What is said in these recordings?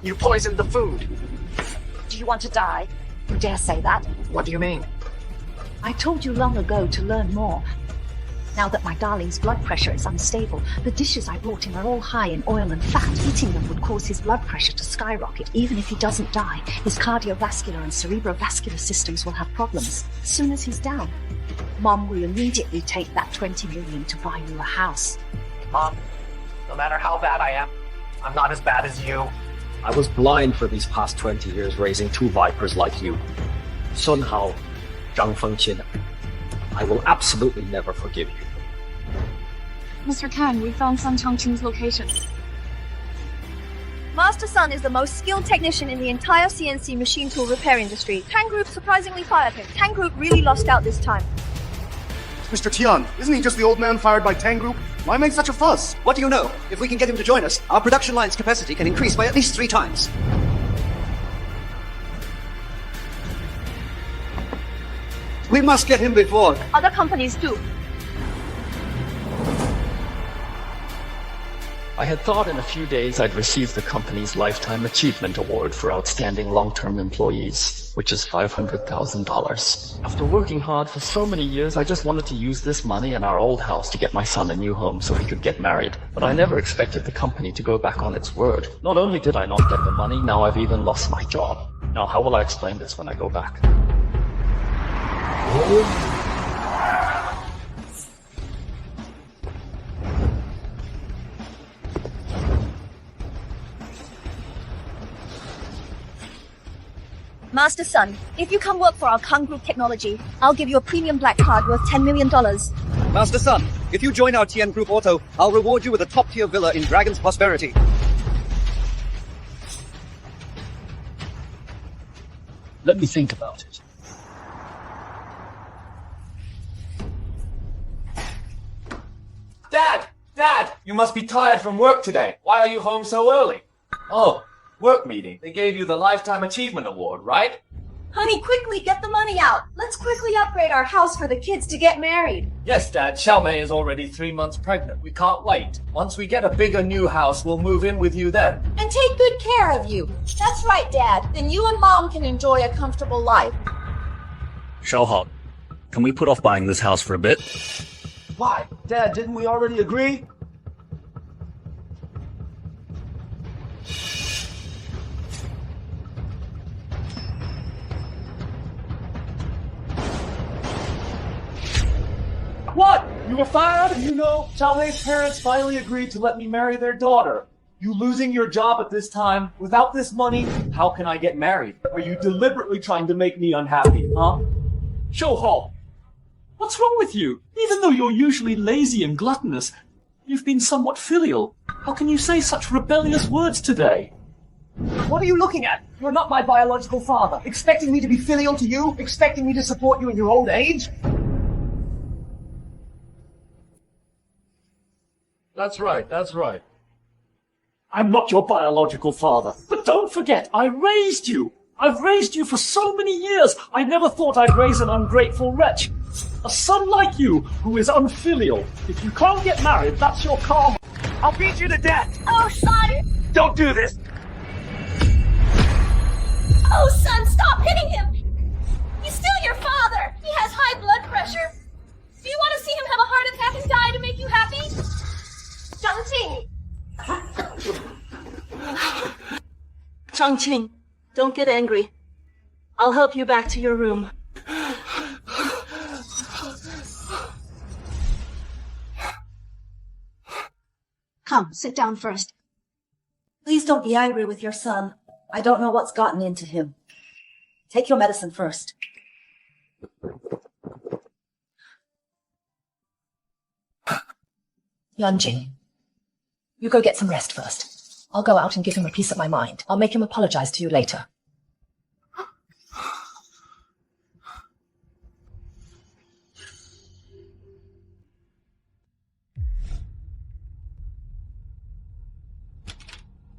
You poisoned the food. Do you want to die? You dare say that? What do you mean? I told you long ago to learn more. Now that my darling's blood pressure is unstable, the dishes I brought him are all high in oil and fat. Eating them would cause his blood pressure to skyrocket. Even if he doesn't die, his cardiovascular and cerebrovascular systems will have problems. As soon as he's down, Mom will immediately take that 20 million to buy you a house. Mom, no matter how bad I am, I'm not as bad as you. I was blind for these past 20 years raising two vipers like you. Sun Hao, Zhang Fengqin. I will absolutely never forgive you. Mr. Kang, we found Sun Changqing's location. Master Sun is the most skilled technician in the entire CNC machine tool repair industry. Tang Group surprisingly fired him. Tang Group really lost out this time. Mr. Tian, isn't he just the old man fired by Tang Group? Why make such a fuss? What do you know? If we can get him to join us, our production line's capacity can increase by at least 3 times. We must get him before. Other companies do. I had thought in a few days I'd receive the company's Lifetime Achievement Award for outstanding long-term employees, which is $500,000. After working hard for so many years, I just wanted to use this money and our old house to get my son a new home so he could get married. But I never expected the company to go back on its word. Not only did I not get the money, now I've even lost my job. Now how will I explain this when I go back? Master Sun, if you come work for our Kang Group technology, I'll give you a premium black card worth $10 million. Master Sun, if you join our Tian Group Auto, I'll reward you with a top-tier villa in Dragon's Prosperity. Let me think about it. Dad! You must be tired from work today. Why are you home so early? Oh, work meeting. They gave you the Lifetime Achievement Award, right? Honey, quickly get the money out. Let's quickly upgrade our house for the kids to get married. Yes, Dad. Xiaomei is already 3 months pregnant. We can't wait. Once we get a bigger new house, we'll move in with you then. And take good care of you. That's right, Dad. Then you and Mom can enjoy a comfortable life. Xiaohao, can we put off buying this house for a bit? Why? Dad, didn't we already agree? What? You were fired? You know, Xiaomei's parents finally agreed to let me marry their daughter. You losing your job at this time, without this money, how can I get married? Are you deliberately trying to make me unhappy, huh? Xiaohao, what's wrong with you? Even though you're usually lazy and gluttonous, you've been somewhat filial. How can you say such rebellious words today? What are you looking at? You're not my biological father. Expecting me to be filial to you? Expecting me to support you in your old age? That's right. I'm not your biological father. But don't forget, I raised you. I've raised you for so many years. I never thought I'd raise an ungrateful wretch. A son like you, who is unfilial. If you can't get married, that's your karma. I'll beat you to death! Oh, son! Don't do this! Oh, son, stop hitting him! He's still your father! He has high blood pressure. Do you want to see him have a heart attack and die to make you happy? Changqing! Changqing, don't get angry. I'll help you back to your room. Come, sit down first. Please don't be angry with your son. I don't know what's gotten into him. Take your medicine first. Yanjing, you go get some rest first. I'll go out and give him a piece of my mind. I'll make him apologize to you later.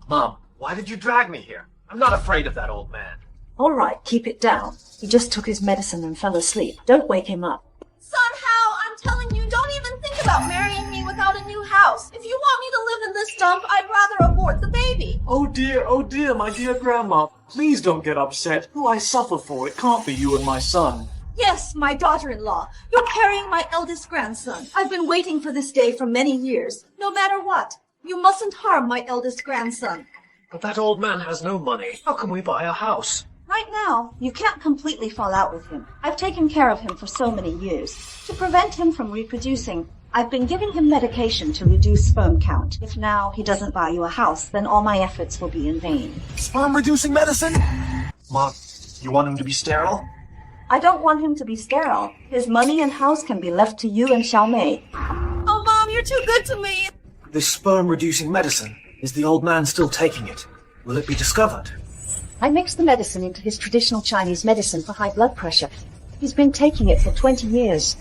Mom, why did you drag me here? I'm not afraid of that old man. All right, keep it down. He just took his medicine and fell asleep. Don't wake him up. Son Hao, I'm telling you, don't even think about marrying me without out a new house. If you want me to live in this dump, I'd rather abort the baby. Oh dear, my dear grandma. Please don't get upset. Who I suffer for, it can't be you and my son. Yes, my daughter-in-law. You're carrying my eldest grandson. I've been waiting for this day for many years. No matter what, you mustn't harm my eldest grandson. But that old man has no money. How can we buy a house? Right now, you can't completely fall out with him. I've taken care of him for so many years. To prevent him from reproducing, I've been giving him medication to reduce sperm count. If now he doesn't buy you a house, then all my efforts will be in vain. Sperm-reducing medicine? Mom, you want him to be sterile? I don't want him to be sterile. His money and house can be left to you and Xiaomei. Oh, Mom, you're too good to me. This sperm-reducing medicine, is the old man still taking it? Will it be discovered? I mixed the medicine into his traditional Chinese medicine for high blood pressure. He's been taking it for 20 years.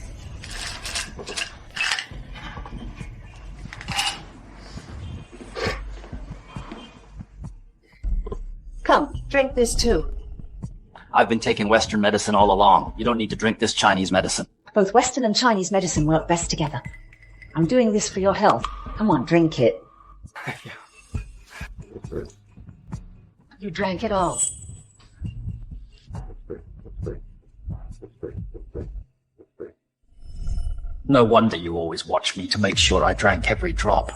Come, drink this too. I've been taking Western medicine all along. You don't need to drink this Chinese medicine. Both Western and Chinese medicine work best together. I'm doing this for your health. Come on, drink it. You drank it all. No wonder you always watched me to make sure I drank every drop.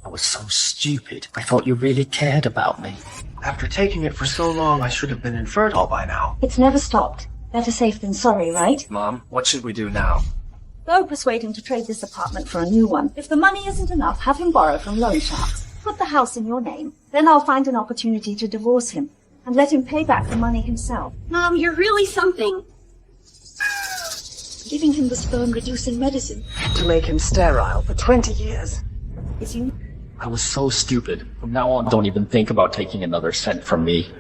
I was so stupid. I thought you really cared about me. After taking it for so long, I should have been infertile by now. It's never stopped. Better safe than sorry, right? Mom, what should we do now? Go persuade him to trade this apartment for a new one. If the money isn't enough, have him borrow from loan sharks. Put the house in your name. Then I'll find an opportunity to divorce him and let him pay back the money himself. Mom, you're really something. Giving him the sperm-reducing medicine. To make him sterile for 20 years. Is you? I was so stupid. From now on, don't even think about taking another cent from me.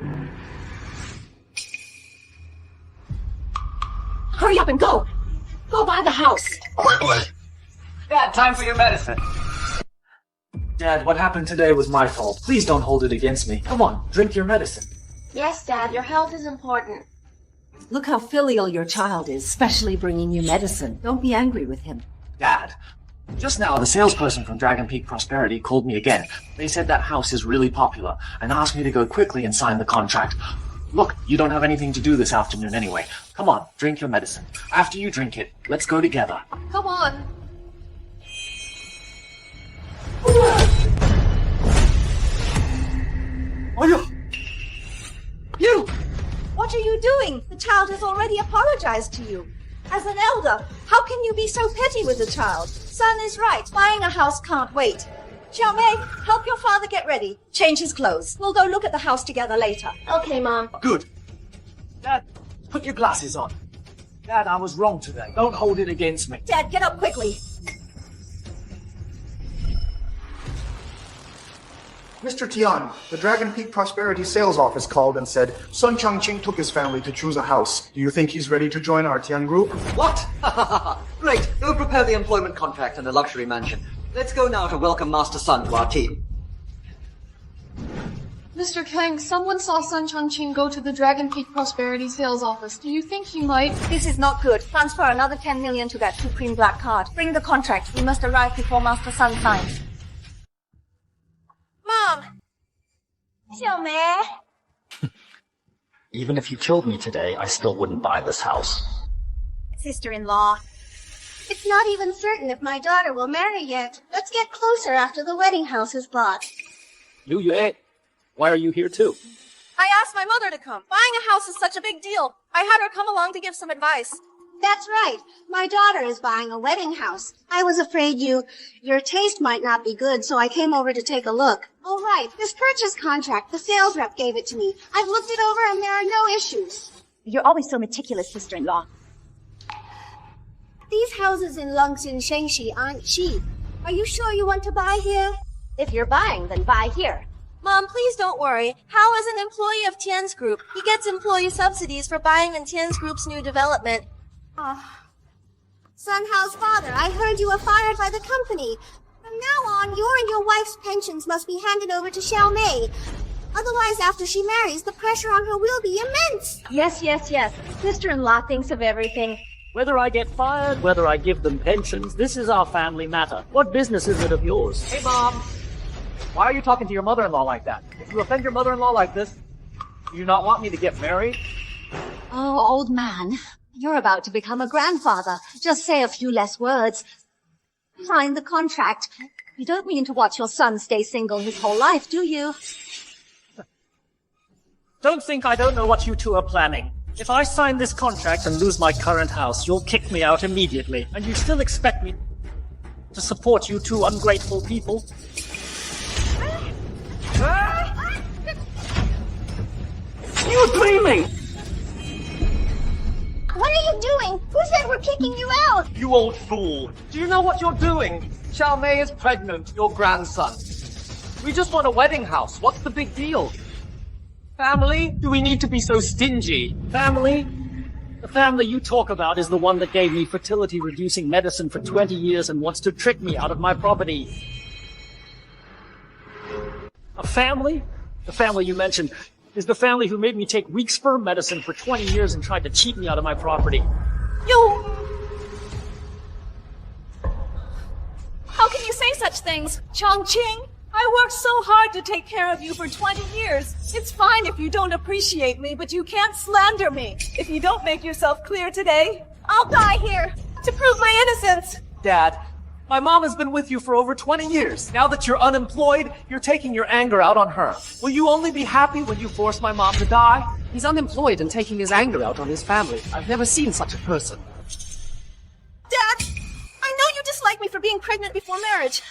Hurry up and go. Go buy the house. Dad, time for your medicine. Dad, what happened today was my fault. Please don't hold it against me. Come on, drink your medicine. Yes, Dad, your health is important. Look how filial your child is, especially bringing you medicine. Don't be angry with him. Dad, just now the salesperson from Dragon Peak Prosperity called me again. They said that house is really popular and asked me to go quickly and sign the contract. Look, you don't have anything to do this afternoon anyway. Come on, drink your medicine. After you drink it, let's go together. Come on. You! What are you doing? The child has already apologized to you. As an elder, how can you be so petty with the child? Son is right. Buying a house can't wait. Xiaomei, help your father get ready. Change his clothes. We'll go look at the house together later. Okay, Mom. Good. Dad, put your glasses on. Dad, I was wrong today. Don't hold it against me. Dad, get up quickly. Mr. Tian, the Dragon Peak Prosperity sales office called and said Sun Changqing took his family to choose a house. Do you think he's ready to join our Tian group? What? Great. Go prepare the employment contract and the luxury mansion. Let's go now to welcome Master Sun to our team. Mr. Kang, someone saw Sun Changqing go to the Dragon Peak Prosperity sales office. Do you think he might? This is not good. Transfer another 10 million to that Supreme Black Card. Bring the contract. We must arrive before Master Sun signs. Mom! Xiaomei! Even if you killed me today, I still wouldn't buy this house. Sister-in-law. It's not even certain if my daughter will marry yet. Let's get closer after the wedding house is bought. Liu Yue, why are you here too? I asked my mother to come. Buying a house is such a big deal. I had her come along to give some advice. That's right. My daughter is buying a wedding house. I was afraid your taste might not be good, so I came over to take a look. Oh, right. This purchase contract, the sales rep gave it to me. I've looked it over and there are no issues. You're always so meticulous, sister-in-law. These houses in Longxin Shengxi aren't cheap. Are you sure you want to buy here? If you're buying, then buy here. Mom, please don't worry. Hao is an employee of Tian's Group. He gets employee subsidies for buying in Tian's Group's new development. Sun Hao's father, I heard you were fired by the company. From now on, your and your wife's pensions must be handed over to Xiaomei. Otherwise, after she marries, the pressure on her will be immense. Yes. Sister-in-law thinks of everything. Whether I get fired, whether I give them pensions, this is our family matter. What business is it of yours? Hey, Mom. Why are you talking to your mother-in-law like that? If you offend your mother-in-law like this, do you not want me to get married? Oh, old man, you're about to become a grandfather. Just say a few less words. Sign the contract. You don't mean to watch your son stay single his whole life, do you? Don't think I don't know what you two are planning. If I sign this contract and lose my current house, you'll kick me out immediately, and you still expect me to support you two ungrateful people? You're dreaming! What are you doing? Who said we're kicking you out? You old fool. Do you know what you're doing? Xiao Mei is pregnant, your grandson. We just want a wedding house. What's the big deal? Family? Do we need to be so stingy? Family? The family you talk about is the one that gave me fertility-reducing medicine for 20 years and wants to trick me out of my property. A family? The family you mentioned is the family who made me take weak sperm medicine for 20 years and tried to cheat me out of my property. You... How can you say such things? Chongqing, I worked so hard to take care of you for 20 years. It's fine if you don't appreciate me, but you can't slander me. If you don't make yourself clear today, I'll die here to prove my innocence. Dad, my mom has been with you for over 20 years. Now that you're unemployed, you're taking your anger out on her. Will you only be happy when you force my mom to die? He's unemployed and taking his anger out on his family. I've never seen such a person. Dad, I know you dislike me for being pregnant before marriage.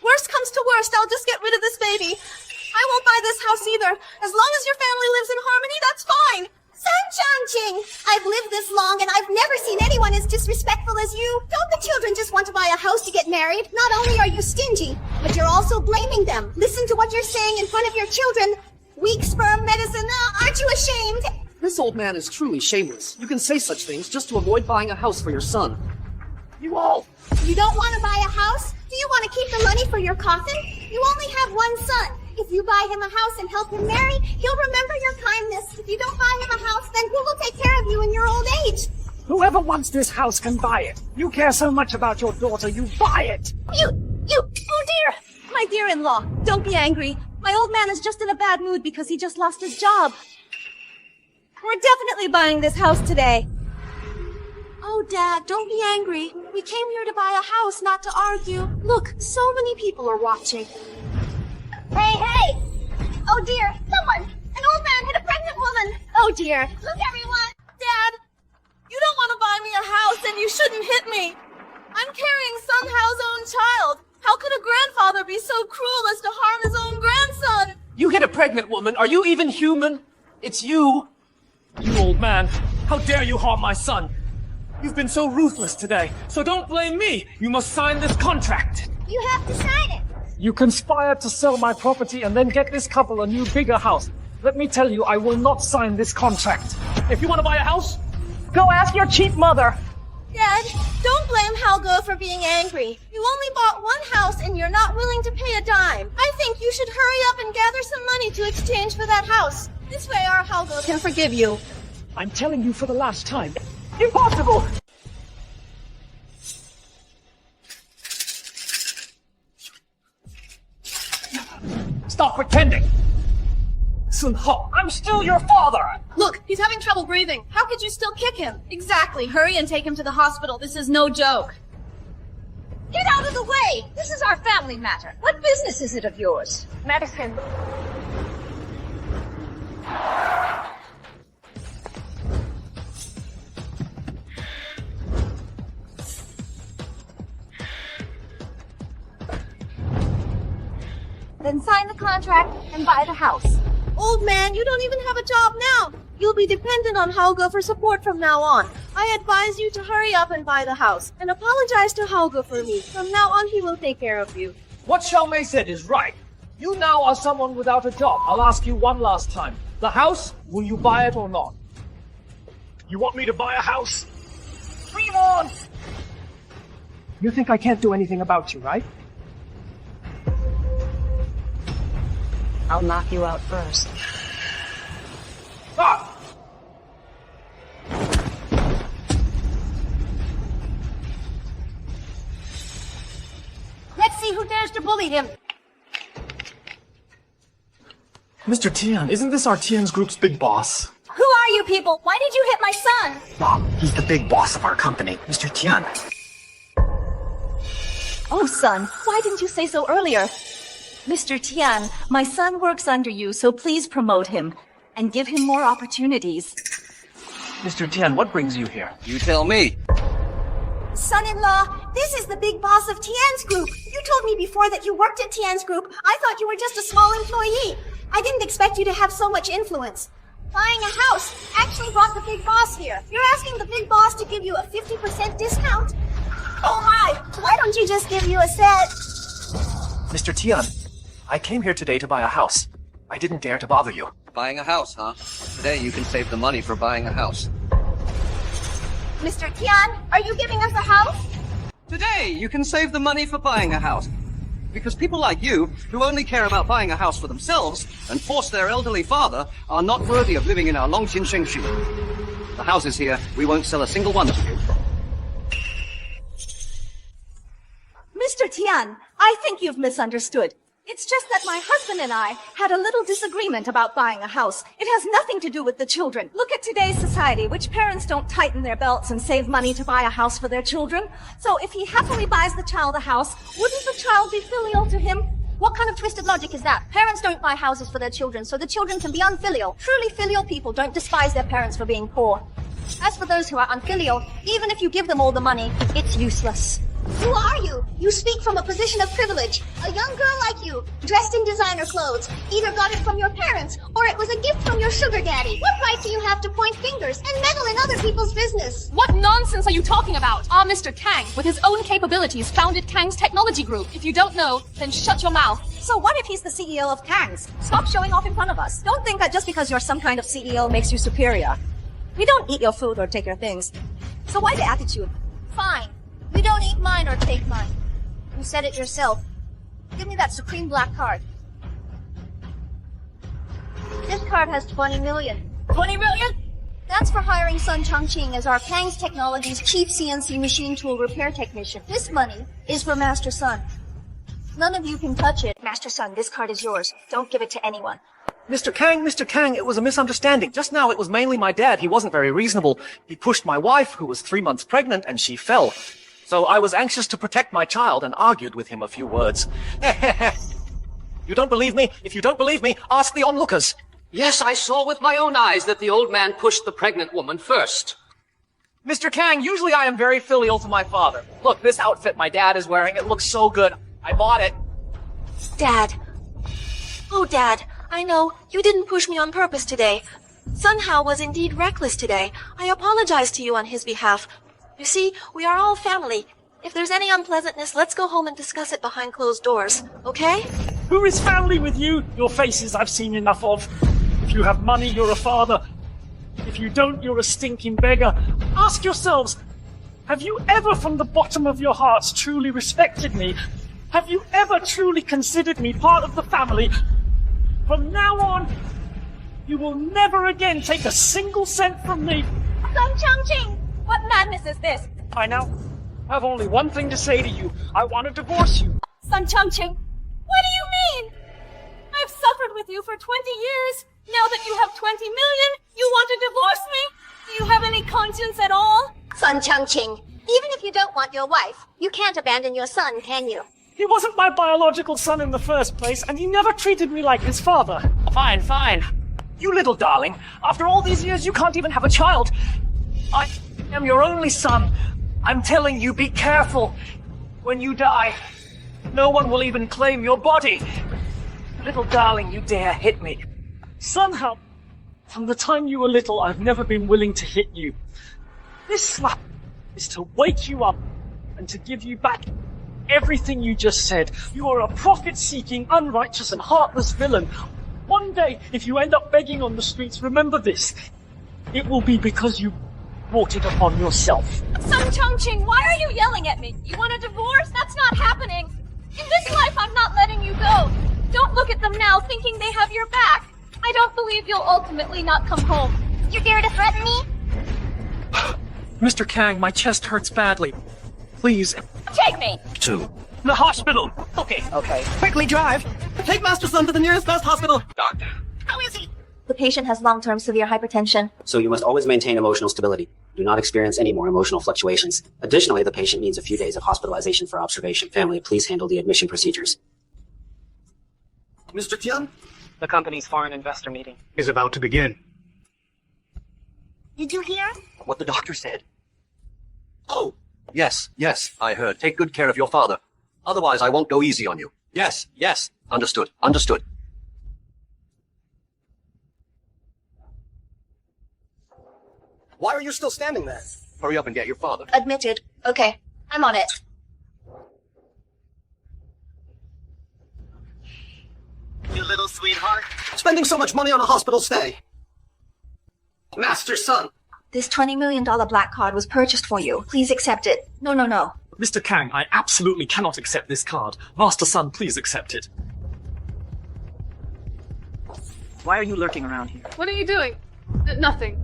Worst comes to worst, I'll just get rid of this baby. I won't buy this house either. As long as your family lives in harmony, that's fine. Sun Chongqing, I've lived this long and I've never seen anyone as disrespectful as you. Don't the children just want to buy a house to get married? Not only are you stingy, but you're also blaming them. Listen to what you're saying in front of your children. Weak sperm medicine, aren't you ashamed? This old man is truly shameless. You can say such things just to avoid buying a house for your son. You all... You don't want to buy a house? Do you want to keep the money for your coffin? You only have one son. If you buy him a house and help him marry, he'll remember your kindness. If you don't buy him a house, then who will take care of you in your old age? Whoever wants this house can buy it. You care so much about your daughter, you buy it! Oh dear! My dear-in-law, don't be angry. My old man is just in a bad mood because he just lost his job. We're definitely buying this house today. Oh, Dad, don't be angry. We came here to buy a house, not to argue. Look, so many people are watching. Hey! Oh dear, someone! An old man hit a pregnant woman! Oh dear, look everyone! Dad, you don't want to buy me a house and you shouldn't hit me. I'm carrying Sun Hao's own child. How could a grandfather be so cruel as to harm his own grandson? You hit a pregnant woman. Are you even human? It's you. You old man. How dare you harm my son? You've been so ruthless today, so don't blame me. You must sign this contract. You have to sign it. You conspired to sell my property and then get this couple a new, bigger house. Let me tell you, I will not sign this contract. If you want to buy a house, go ask your cheap mother. Dad, don't blame Helga for being angry. You only bought one house and you're not willing to pay a dime. I think you should hurry up and gather some money to exchange for that house. This way our Helga can forgive you. I'm telling you for the last time. Impossible! Stop pretending! Sun Hao, I'm still your father! Look, he's having trouble breathing. How could you still kick him? Exactly. Hurry and take him to the hospital. This is no joke. Get out of the way! This is our family matter. What business is it of yours? Medicine. Then sign the contract and buy the house. Old man, you don't even have a job now. You'll be dependent on Helga for support from now on. I advise you to hurry up and buy the house. And apologize to Helga for me. From now on, he will take care of you. What Xiao Mei said is right. You now are someone without a job. I'll ask you one last time. The house, will you buy it or not? You want me to buy a house? Dream on! You think I can't do anything about you, right? I'll knock you out first. Ah! bullied him. Mr. Tian, isn't this our Tian's group's big boss? Who are you people? Why did you hit my son? Mom, he's the big boss of our company, Mr. Tian. Oh, son, why didn't you say so earlier? Mr. Tian, my son works under you, so please promote him and give him more opportunities. Mr. Tian, what brings you here? You tell me. Son-in-law, this is the big boss of Tian's group. You told me before that you worked at Tian's group. I thought you were just a small employee. I didn't expect you to have so much influence. Buying a house actually brought the big boss here. You're asking the big boss to give you a 50% discount? Oh my! Why don't you just give you a set? Mr. Tian, I came here today to buy a house. I didn't dare to bother you. Buying a house, huh? Today you can save the money for buying a house. Mr. Tian, are you giving us a house? Today you can save the money for buying a house. Because people like you, who only care about buying a house for themselves and force their elderly father, are not worthy of living in our Longqin Shengshu. The houses here, we won't sell a single one to you. Mr. Tian, I think you've misunderstood. It's just that my husband and I had a little disagreement about buying a house. It has nothing to do with the children. Look at today's society, which parents don't tighten their belts and save money to buy a house for their children. So if he happily buys the child a house, wouldn't the child be filial to him? What kind of twisted logic is that? Parents don't buy houses for their children, so the children can be unfilial. Truly filial people don't despise their parents for being poor. As for those who are unfilial, even if you give them all the money, it's useless. Who are you? You speak from a position of privilege. A young girl like you, dressed in designer clothes, either got it from your parents, or it was a gift from your sugar daddy. What right do you have to point fingers and meddle in other people's business? What nonsense are you talking about? Our Mr. Kang, with his own capabilities, founded Kang's technology group. If you don't know, then shut your mouth. So what if he's the CEO of Kang's? Stop showing off in front of us. Don't think that just because you're some kind of CEO makes you superior. We don't eat your food or take your things. So why the attitude? Fine. You don't eat mine or take mine. You said it yourself. Give me that supreme black card. This card has 20 million. 20 million? That's for hiring Sun Chongqing as our Kang's Technology's chief CNC machine tool repair technician. This money is for Master Sun. None of you can touch it. Master Sun, this card is yours. Don't give it to anyone. Mr. Kang, it was a misunderstanding. Just now it was mainly my dad. He wasn't very reasonable. He pushed my wife, who was 3 months pregnant, and she fell. So I was anxious to protect my child and argued with him a few words. You don't believe me? If you don't believe me, ask the onlookers. Yes, I saw with my own eyes that the old man pushed the pregnant woman first. Mr. Kang, usually I am very filial to my father. Look, this outfit my dad is wearing, it looks so good. I bought it. Dad. Oh, Dad, I know, you didn't push me on purpose today. Sun Hao was indeed reckless today. I apologize to you on his behalf. You see, we are all family. If there's any unpleasantness, let's go home and discuss it behind closed doors, okay? Who is family with you? Your faces I've seen enough of. If you have money, you're a father. If you don't, you're a stinking beggar. Ask yourselves, have you ever from the bottom of your hearts truly respected me? Have you ever truly considered me part of the family? From now on, you will never again take a single cent from me. Sun Chongqing! What madness is this? I now have only one thing to say to you. I want to divorce you. Sun Chongqing, what do you mean? I've suffered with you for 20 years. Now that you have 20 million, you want to divorce me? Do you have any conscience at all? Sun Chongqing, even if you don't want your wife, you can't abandon your son, can you? He wasn't my biological son in the first place, and he never treated me like his father. Fine, fine. You little darling. After all these years, you can't even have a child. I am your only son. I'm telling you, be careful. When you die, no one will even claim your body. Little darling, you dare hit me. Somehow, from the time you were little, I've never been willing to hit you. This slap is to wake you up and to give you back everything you just said. You are a profit-seeking, unrighteous and heartless villain. One day, if you end up begging on the streets, remember this. It will be because you brought it upon yourself. Sun Chongqing, why are you yelling at me? You want a divorce? That's not happening. In this life, I'm not letting you go. Don't look at them now thinking they have your back. I don't believe you'll ultimately not come home. You dare to threaten me? Mr. Kang, my chest hurts badly. Please. Take me! 2, The hospital! Okay. Quickly drive. Take Master Sun to the nearest best hospital. Doctor. How is he? The patient has long-term severe hypertension. So you must always maintain emotional stability. Do not experience any more emotional fluctuations. Additionally, the patient needs a few days of hospitalization for observation. Family, please handle the admission procedures. Mr. Tian? The company's foreign investor meeting is about to begin. Did you hear? What the doctor said. Oh, yes, I heard. Take good care of your father. Otherwise, I won't go easy on you. Yes. Understood. Why are you still standing there? Hurry up and get your father. Admitted. Okay, I'm on it. You little sweetheart. Spending so much money on a hospital stay. Master Sun. This $20 million black card was purchased for you. Please accept it. No. Mr. Kang, I absolutely cannot accept this card. Master Sun, please accept it. Why are you lurking around here? What are you doing? Nothing.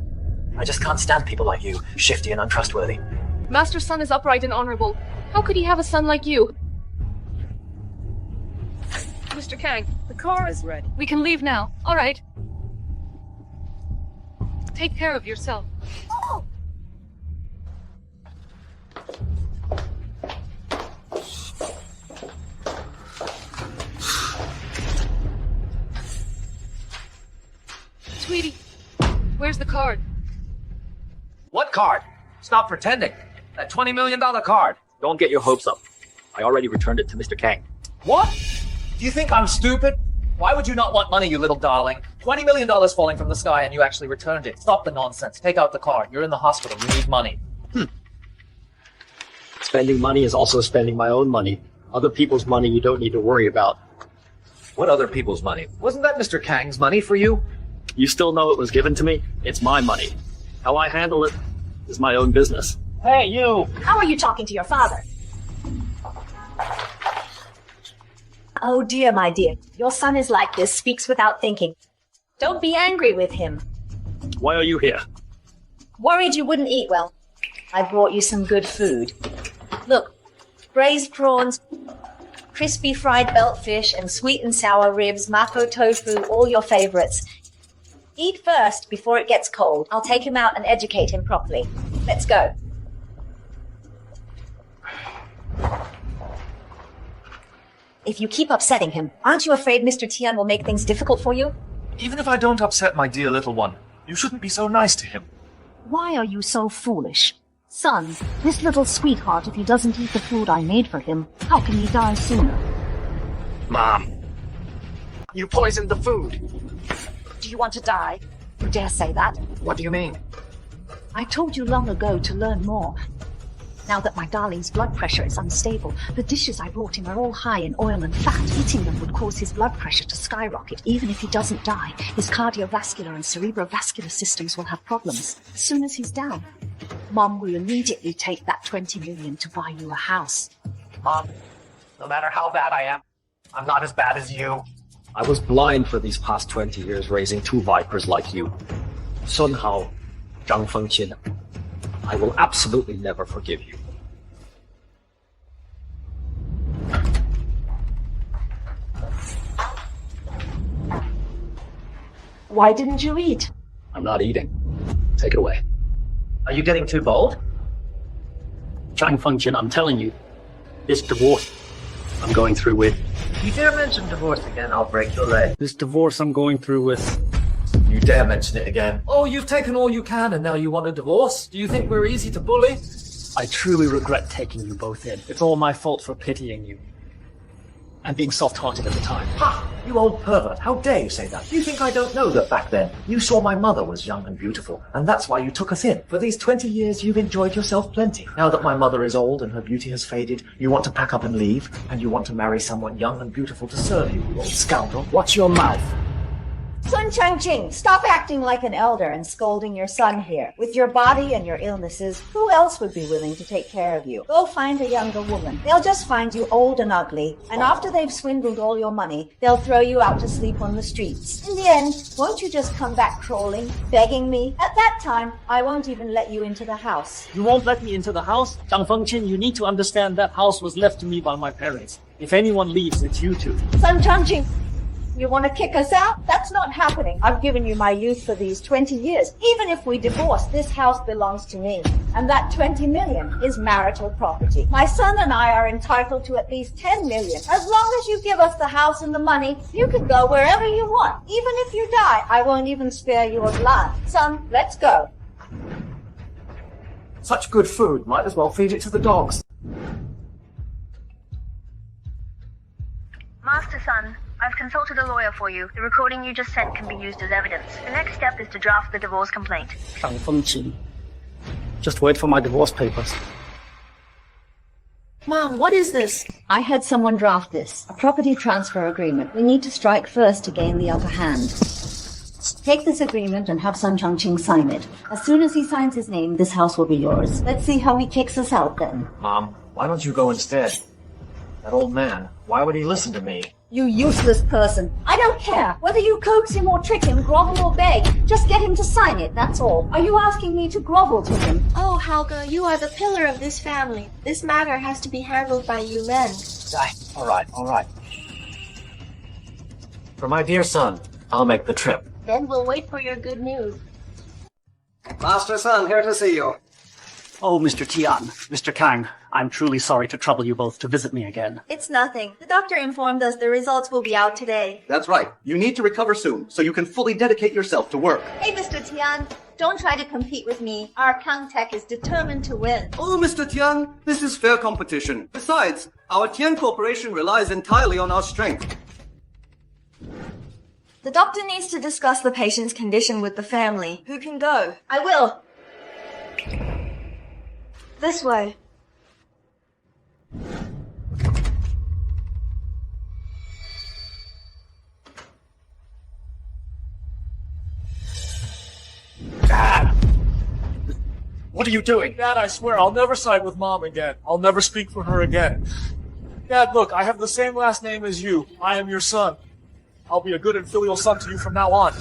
I just can't stand people like you, shifty and untrustworthy. Master Sun is upright and honorable. How could he have a son like you? Mr. Kang, The car is ready. we can leave now. All right. Take care of yourself. Sweetie, where's the card? What card? Stop pretending. That $20 million card. Don't get your hopes up. I already returned it to Mr. Kang. What? Do you think I'm stupid? Why would you not want money, you little darling? $20 million falling from the sky and you actually returned it. Stop the nonsense. Take out the card. You're in the hospital. You need money. Spending money is also spending my own money. Other people's money you don't need to worry about. What other people's money? Wasn't that Mr. Kang's money for you? You still know it was given to me? It's my money. How I handle it is my own business. Hey, you! How are you talking to your father? Oh dear, my dear. Your son is like this, speaks without thinking. Don't be angry with him. Why are you here? Worried you wouldn't eat well. I brought you some good food. Look, braised prawns, crispy fried belt fish, and sweet and sour ribs, mako tofu, all your favorites. Eat first before it gets cold. I'll take him out and educate him properly. Let's go. If you keep upsetting him, aren't you afraid Mr. Tian will make things difficult for you? Even if I don't upset my dear little one, you shouldn't be so nice to him. Why are you so foolish? Son, this little sweetheart, if he doesn't eat the food I made for him, how can he die sooner? Mom. You poisoned the food. Do you want to die? You dare say that? What do you mean? I told you long ago to learn more. Now that my darling's blood pressure is unstable, the dishes I brought him are all high in oil and fat. Eating them would cause his blood pressure to skyrocket. Even if he doesn't die, his cardiovascular and cerebrovascular systems will have problems. As soon as he's down, Mom will immediately take that $20 million to buy you a house. Mom, no matter how bad I am, I'm not as bad as you. I was blind for these past 20 years raising two vipers like you. Sun Hao, Zhang Fengqin. I will absolutely never forgive you. Why didn't you eat? I'm not eating. Take it away. Are you getting too bold? Zhang Fengqin, I'm telling you, this divorce I'm going through with. If you dare mention divorce again, I'll break your leg. This divorce I'm going through with. You dare mention it again. Oh, you've taken all you can and now you want a divorce? Do you think we're easy to bully? I truly regret taking you both in. It's all my fault for pitying you. And being soft-hearted at the time. Ha! You old pervert. How dare you say that? You think I don't know that back then you saw my mother was young and beautiful, and that's why you took us in. For these 20 years you've enjoyed yourself plenty. Now that my mother is old and her beauty has faded, you want to pack up and leave, and you want to marry someone young and beautiful to serve you, you old scoundrel. Watch your mouth. Sun Changqing, stop acting like an elder and scolding your son here. With your body and your illnesses, who else would be willing to take care of you? Go find a younger woman. They'll just find you old and ugly, and after they've swindled all your money, they'll throw you out to sleep on the streets. In the end, won't you just come back crawling, begging me? At that time, I won't even let you into the house. You won't let me into the house? Zhang Fengqin, you need to understand that house was left to me by my parents. If anyone leaves, it's you two. Sun Changqing, you want to kick us out? That's not happening. I've given you my youth for these 20 years. Even if we divorce, this house belongs to me. And that 20 million is marital property. My son and I are entitled to at least 10 million. As long as you give us the house and the money, you can go wherever you want. Even if you die, I won't even spare your blood. Son, let's go. Such good food, might as well feed it to the dogs. Master Sun, I've consulted a lawyer for you. The recording you just sent can be used as evidence. The next step is to draft the divorce complaint. Zhang Fengqin. Just wait for my divorce papers. Mom, what is this? I had someone draft this. A property transfer agreement. We need to strike first to gain the upper hand. Take this agreement and have Sun Changqing sign it. As soon as he signs his name, this house will be yours. Let's see how he kicks us out then. Mom, why don't you go instead? That old man, why would he listen to me? You useless person. I don't care. Whether you coax him or trick him, grovel or beg, just get him to sign it, that's all. Are you asking me to grovel to him? Oh, Helga, you are the pillar of this family. This matter has to be handled by you men. All right. For my dear son, I'll make the trip. Then we'll wait for your good news. Master Sun, here to see you. Oh, Mr. Tian, Mr. Kang, I'm truly sorry to trouble you both to visit me again. It's nothing. The doctor informed us the results will be out today. That's right. You need to recover soon, so you can fully dedicate yourself to work. Hey, Mr. Tian, don't try to compete with me. Our Tech is determined to win. Oh, Mr. Tian, this is fair competition. Besides, our Tian Corporation relies entirely on our strength. The doctor needs to discuss the patient's condition with the family. Who can go? I will. This way. Dad! What are you doing? Dad, I swear I'll never side with Mom again. I'll never speak for her again. Dad, look, I have the same last name as you. I am your son. I'll be a good and filial son to you from now on.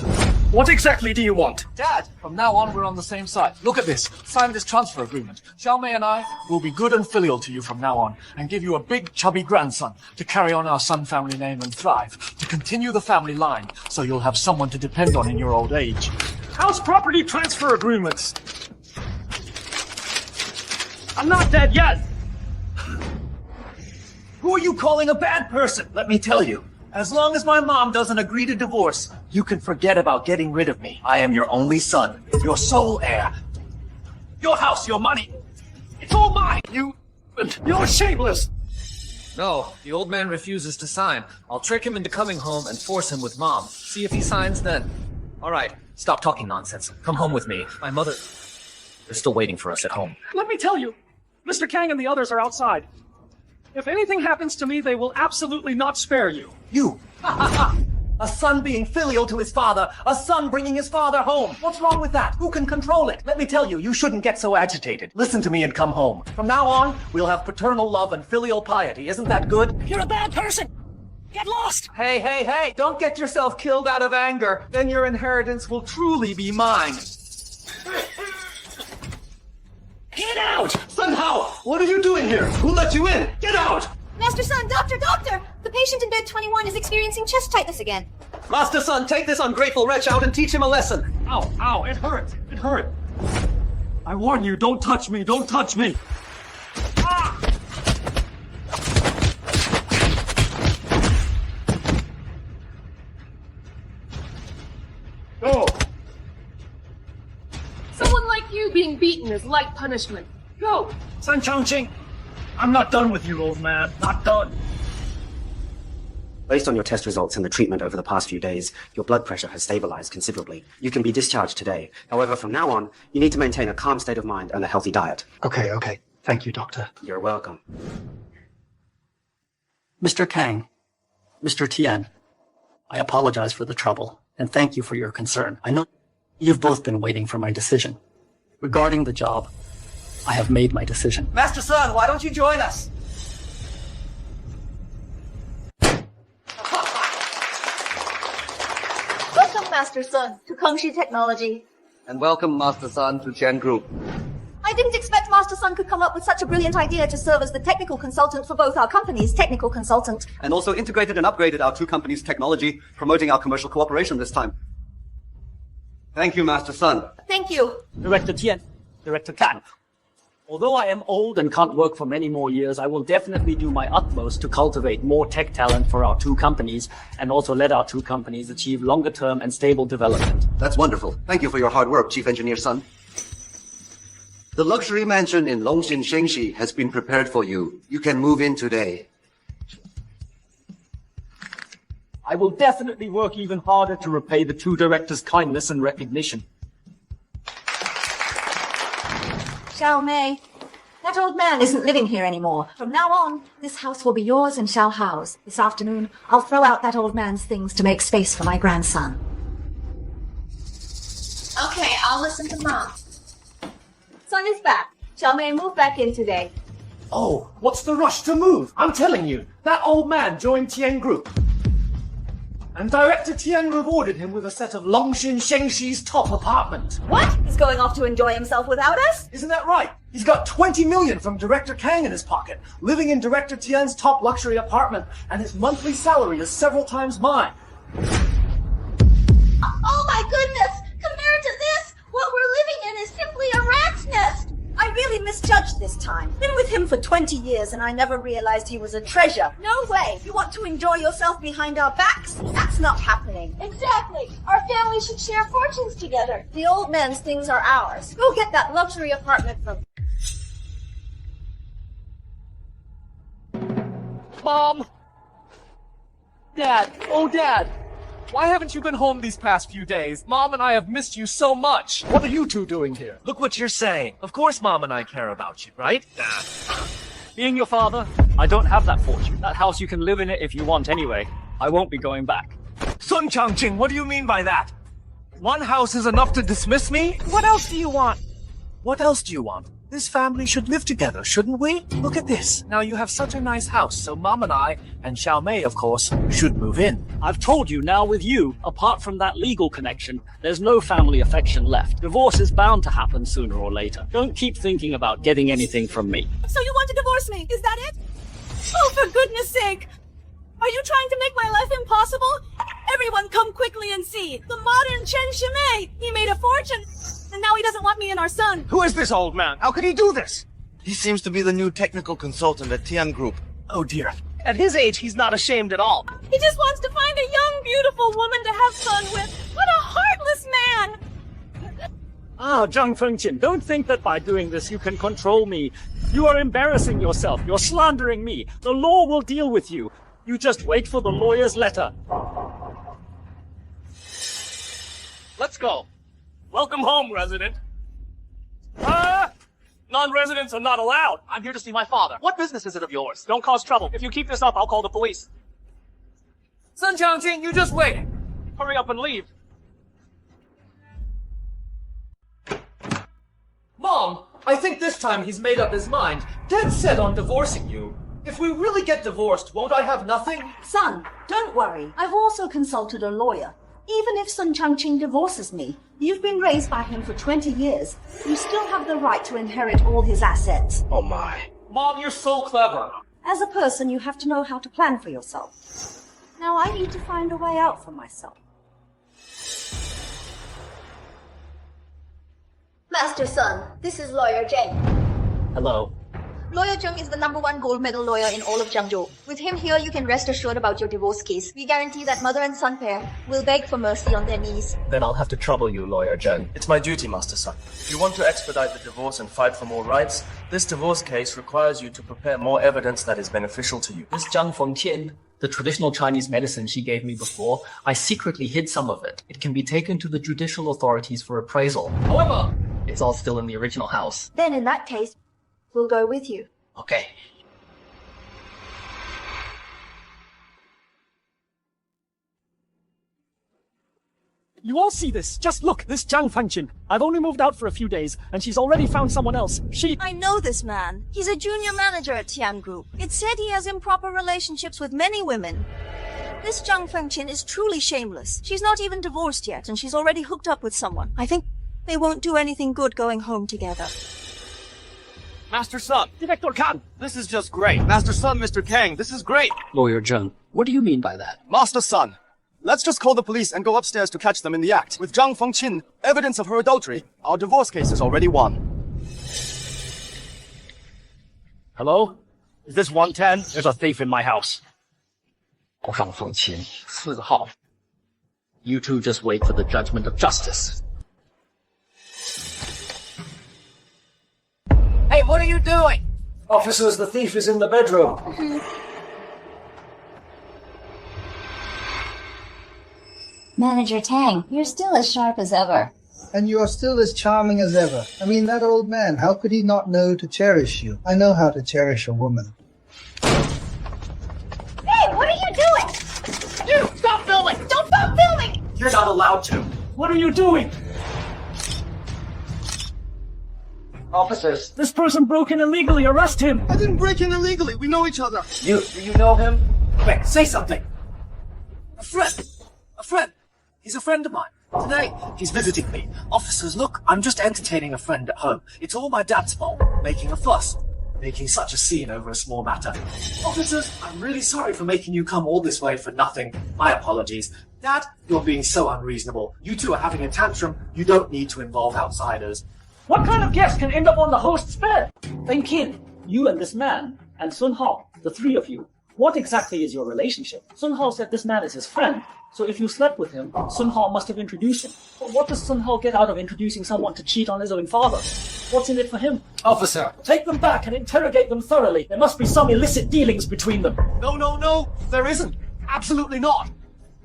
What exactly do you want? Dad, from now on we're on the same side. Look at this. Sign this transfer agreement. Xiaomei and I will be good and filial to you from now on and give you a big chubby grandson to carry on our Sun family name and thrive, to continue the family line so you'll have someone to depend on in your old age. House property transfer agreements. I'm not dead yet. Who are you calling a bad person? Let me tell you. As long as my mom doesn't agree to divorce, you can forget about getting rid of me. I am your only son, your sole heir. Your house, your money, it's all mine. You're shameless. No, the old man refuses to sign. I'll trick him into coming home and force him with Mom. See if he signs then. All right, stop talking nonsense. Come home with me. My mother... They're still waiting for us at home. Let me tell you, Mr. Kang and the others are outside. If anything happens to me, they will absolutely not spare you. You! A son being filial to his father, a son bringing his father home. What's wrong with that? Who can control it? Let me tell you, you shouldn't get so agitated. Listen to me and come home. From now on, we'll have paternal love and filial piety. Isn't that good? You're a bad person. Get lost. Hey, don't get yourself killed out of anger. Then your inheritance will truly be mine. Get out! Sun Hao, what are you doing here? Who let you in? Get out! Master Sun, doctor! The patient in bed 21 is experiencing chest tightness again. Master Sun, take this ungrateful wretch out and teach him a lesson. Ow, it hurt. I warn you, don't touch me, don't touch me. Go! Someone like you being beaten is light punishment. Go! Sun Changqing, I'm not done with you, old man. Not done. Based on your test results and the treatment over the past few days, your blood pressure has stabilized considerably. You can be discharged today. However, from now on, you need to maintain a calm state of mind and a healthy diet. Okay. Thank you, Doctor. You're welcome. Mr. Kang, Mr. Tian, I apologize for the trouble. And thank you for your concern. I know you've both been waiting for my decision. Regarding the job, I have made my decision. Master Sun, why don't you join us? Welcome, Master Sun, to Kongshi Technology. And welcome, Master Sun, to Chen Group. I didn't expect Master Sun could come up with such a brilliant idea to serve as the technical consultant for both our companies, technical consultant. And also integrated and upgraded our two companies' technology, promoting our commercial cooperation this time. Thank you, Master Sun. Thank you. Director Tian, Director Kang. Although I am old and can't work for many more years, I will definitely do my utmost to cultivate more tech talent for our two companies and also let our two companies achieve longer-term and stable development. That's wonderful. Thank you for your hard work, Chief Engineer Sun. The luxury mansion in Longxin Shengxi has been prepared for you. You can move in today. I will definitely work even harder to repay the two directors' kindness and recognition. Xiao Mei, that old man isn't living here anymore. From now on, this house will be yours and Xiao Hao's. This afternoon, I'll throw out that old man's things to make space for my grandson. Okay, I'll listen to Mom. Sun is back. Xiao Mei moved back in today. Oh, what's the rush to move? I'm telling you, that old man joined Tian Group. And Director Tian rewarded him with a set of Longxin Shengxi's top apartment. What? He's going off to enjoy himself without us? Isn't that right? He's got 20 million from Director Kang in his pocket, living in Director Tian's top luxury apartment, and his monthly salary is several times mine. Oh my goodness! Compared to this, what we're living in is simply a rat's nest! I really misjudged this time. Been with him for 20 years and I never realized he was a treasure. No way! You want to enjoy yourself behind our backs? That's not happening. Exactly! Our family should share fortunes together. The old man's things are ours. Go get that luxury apartment from... Mom! Dad! Oh, Dad! Why haven't you been home these past few days? Mom and I have missed you so much. What are you two doing here? Look what you're saying. Of course Mom and I care about you, right? Dad. Being your father, I don't have that fortune. That house you can live in it if you want anyway. I won't be going back. Sun Changqing, what do you mean by that? One house is enough to dismiss me? What else do you want? What else do you want? This family should live together, shouldn't we? Look at this. Now you have such a nice house, so Mom and I, and Xiao Mei, of course, should move in. I've told you now with you, apart from that legal connection, there's no family affection left. Divorce is bound to happen sooner or later. Don't keep thinking about getting anything from me. So you want to divorce me, is that it? Oh, for goodness sake! Are you trying to make my life impossible? Everyone come quickly and see! The modern Chen Shimei! He made a fortune! And now he doesn't want me and our son. Who is this old man? How could he do this? He seems to be the new technical consultant at Tian Group. Oh dear. At his age, he's not ashamed at all. He just wants to find a young, beautiful woman to have fun with. What a heartless man! Ah, Zhang Fengqian, don't think that by doing this you can control me. You are embarrassing yourself. You're slandering me. The law will deal with you. You just wait for the lawyer's letter. Let's go. Welcome home, resident. Non-residents are not allowed. I'm here to see my father. What business is it of yours? Don't cause trouble. If you keep this up, I'll call the police. Sun Changqing, you just wait. Hurry up and leave. Mom, I think this time he's made up his mind. Dead set on divorcing you. If we really get divorced, won't I have nothing? Son, don't worry. I've also consulted a lawyer. Even if Sun Changqing divorces me, you've been raised by him for 20 years. You still have the right to inherit all his assets. Oh my. Mom, you're so clever. As a person, you have to know how to plan for yourself. Now I need to find a way out for myself. Master Sun, this is Lawyer Zheng. Hello. Lawyer Zheng is the #1 gold medal lawyer in all of Zhangzhou. With him here, you can rest assured about your divorce case. We guarantee that mother and son pair will beg for mercy on their knees. Then I'll have to trouble you, Lawyer Zheng. It's my duty, Master Sun. If you want to expedite the divorce and fight for more rights, this divorce case requires you to prepare more evidence that is beneficial to you. This Zhang Fengqian, the traditional Chinese medicine she gave me before, I secretly hid some of it. It can be taken to the judicial authorities for appraisal. However, it's all still in the original house. Then in that case, we'll go with you. Okay. You all see this. Just look, this Zhang Fangqin. I've only moved out for a few days, and she's already found someone else. I know this man. He's a junior manager at Tian Group. It's said he has improper relationships with many women. This Zhang Fangqin is truly shameless. She's not even divorced yet, and she's already hooked up with someone. I think they won't do anything good going home together. Master Sun, Director Kang, this is just great. Master Sun, Mr. Kang, this is great. Lawyer Zheng, what do you mean by that? Master Sun, let's just call the police and go upstairs to catch them in the act. With Zhang Fengqin, evidence of her adultery, our divorce case is already won. Hello? Is this 110? There's a thief in my house. Zhang Fengqin, 4号. You two just wait for the judgment of justice. Hey, what are you doing? Officers, the thief is in the bedroom. Manager Tang, you're still as sharp as ever. And you are still as charming as ever. I mean, that old man, how could he not know to cherish you? I know how to cherish a woman. Hey, what are you doing? You, stop filming! Don't stop filming! You're not allowed to. What are you doing? Officers. This person broke in illegally. Arrest him. I didn't break in illegally. We know each other. Do you know him? Quick, say something. A friend. A friend. He's a friend of mine. Today, he's visiting me. Officers, look, I'm just entertaining a friend at home. It's all my dad's fault. Making a fuss. Making such a scene over a small matter. Officers, I'm really sorry for making you come all this way for nothing. My apologies. Dad, you're being so unreasonable. You two are having a tantrum. You don't need to involve outsiders. What kind of guest can end up on the host's bed? Fengqin, you and this man, and Sun Hao, the three of you. What exactly is your relationship? Sun Hao said this man is his friend. So if you slept with him, Sun Hao must have introduced him. But what does Sun Hao get out of introducing someone to cheat on his own father? What's in it for him? Officer, take them back and interrogate them thoroughly. There must be some illicit dealings between them. No, there isn't. Absolutely not.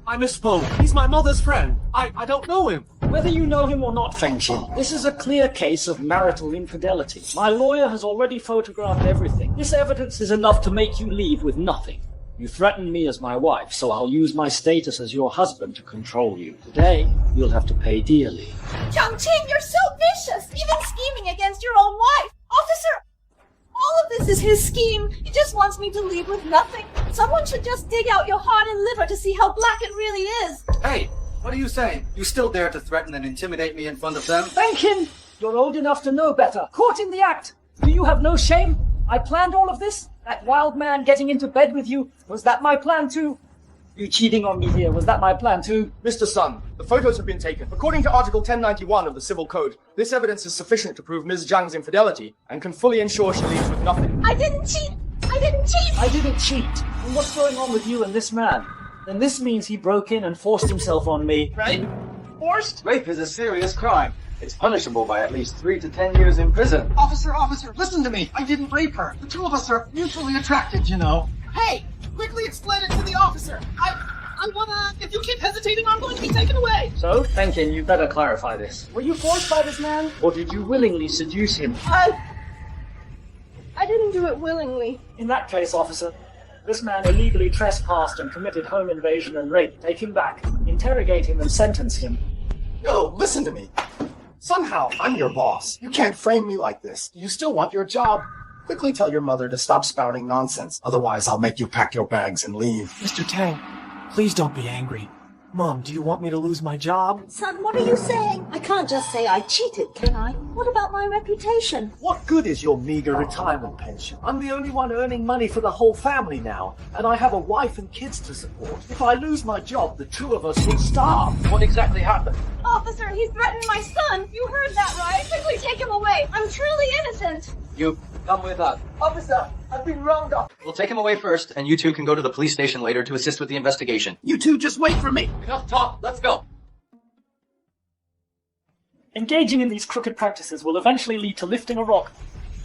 I misspoke. He's my mother's friend. I don't know him. Whether you know him or not, Fengqin, this is a clear case of marital infidelity. My lawyer has already photographed everything. This evidence is enough to make you leave with nothing. You threatened me as my wife, so I'll use my status as your husband to control you. Today, you'll have to pay dearly. Chongqing, you're so vicious! Even scheming against your own wife! Officer! All of this is his scheme. He just wants me to leave with nothing. Someone should just dig out your heart and liver to see how black it really is. Hey, what are you saying? You still dare to threaten and intimidate me in front of them? Fengqin! You're old enough to know better. Caught in the act! Do you have no shame? I planned all of this? That wild man getting into bed with you, was that my plan too? You cheating on me here, was that my plan too? Mr. Sun, the photos have been taken. According to Article 1091 of the Civil Code, this evidence is sufficient to prove Ms. Zhang's infidelity and can fully ensure she leaves with nothing. I didn't cheat! I didn't cheat! I didn't cheat. And what's going on with you and this man? Then this means he broke in and forced himself on me. Right? Forced? Rape is a serious crime. It's punishable by at least 3 to 10 years in prison. Officer, listen to me. I didn't rape her. The two of us are mutually attracted, you know. Hey, quickly explain it to the officer. I wanna, if you keep hesitating, I'm going to be taken away. So, Fengqin, you better clarify this. Were you forced by this man, or did you willingly seduce him? I didn't do it willingly. In that case, officer, this man illegally trespassed and committed home invasion and rape. Take him back, interrogate him, and sentence him. Yo, listen to me. Somehow, I'm your boss. You can't frame me like this. You still want your job. Quickly tell your mother to stop spouting nonsense. Otherwise, I'll make you pack your bags and leave. Mr. Tang, please don't be angry. Mom, do you want me to lose my job? Son, what are you saying? I can't just say I cheated, can I? What about my reputation? What good is your meager retirement pension? I'm the only one earning money for the whole family now, and I have a wife and kids to support. If I lose my job, the two of us will starve. What exactly happened? Officer, he threatened my son. You heard that, right? Quickly take him away. I'm truly innocent. You, come with us. Officer, I've been rounded up. We'll take him away first, and you two can go to the police station later to assist with the investigation. You two just wait for me. Enough talk, let's go. Engaging in these crooked practices will eventually lead to lifting a rock,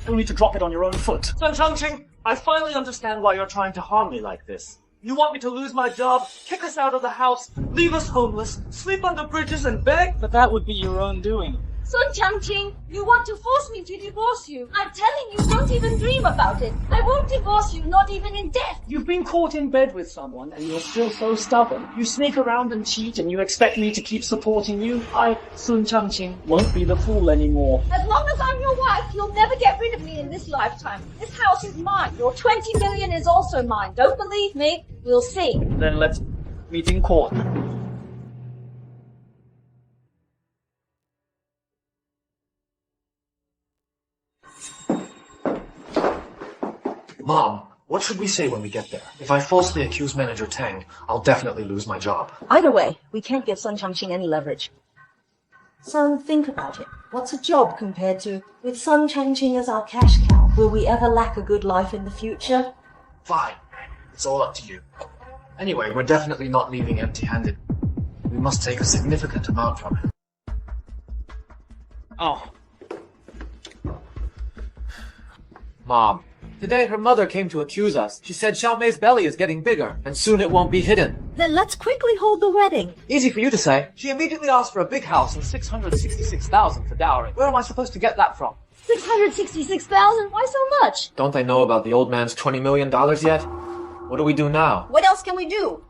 only to drop it on your own foot. Sun Chongqing, I finally understand why you're trying to harm me like this. You want me to lose my job, kick us out of the house, leave us homeless, sleep under bridges and beg? But that would be your own doing. Sun Changqing, you want to force me to divorce you. I'm telling you, don't even dream about it. I won't divorce you, not even in death. You've been caught in bed with someone and you're still so stubborn. You sneak around and cheat and you expect me to keep supporting you? I, Sun Changqing, won't be the fool anymore. As long as I'm your wife, you'll never get rid of me in this lifetime. This house is mine. Your 20 million is also mine. Don't believe me? We'll see. Then let's meet in court. Mom, what should we say when we get there? If I falsely accuse Manager Tang, I'll definitely lose my job. Either way, we can't give Sun Changqing any leverage. Son, think about it. What's a job compared to, with Sun Changqing as our cash cow, will we ever lack a good life in the future? Fine. It's all up to you. Anyway, we're definitely not leaving empty-handed. We must take a significant amount from him. Oh. Mom. Today her mother came to accuse us. She said Xiaomei's belly is getting bigger, and soon it won't be hidden. Then let's quickly hold the wedding. Easy for you to say. She immediately asked for a big house and 666,000 for dowry. Where am I supposed to get that from? 666,000? Why so much? Don't they know about the old man's $20 million yet? What do we do now? What else can we do?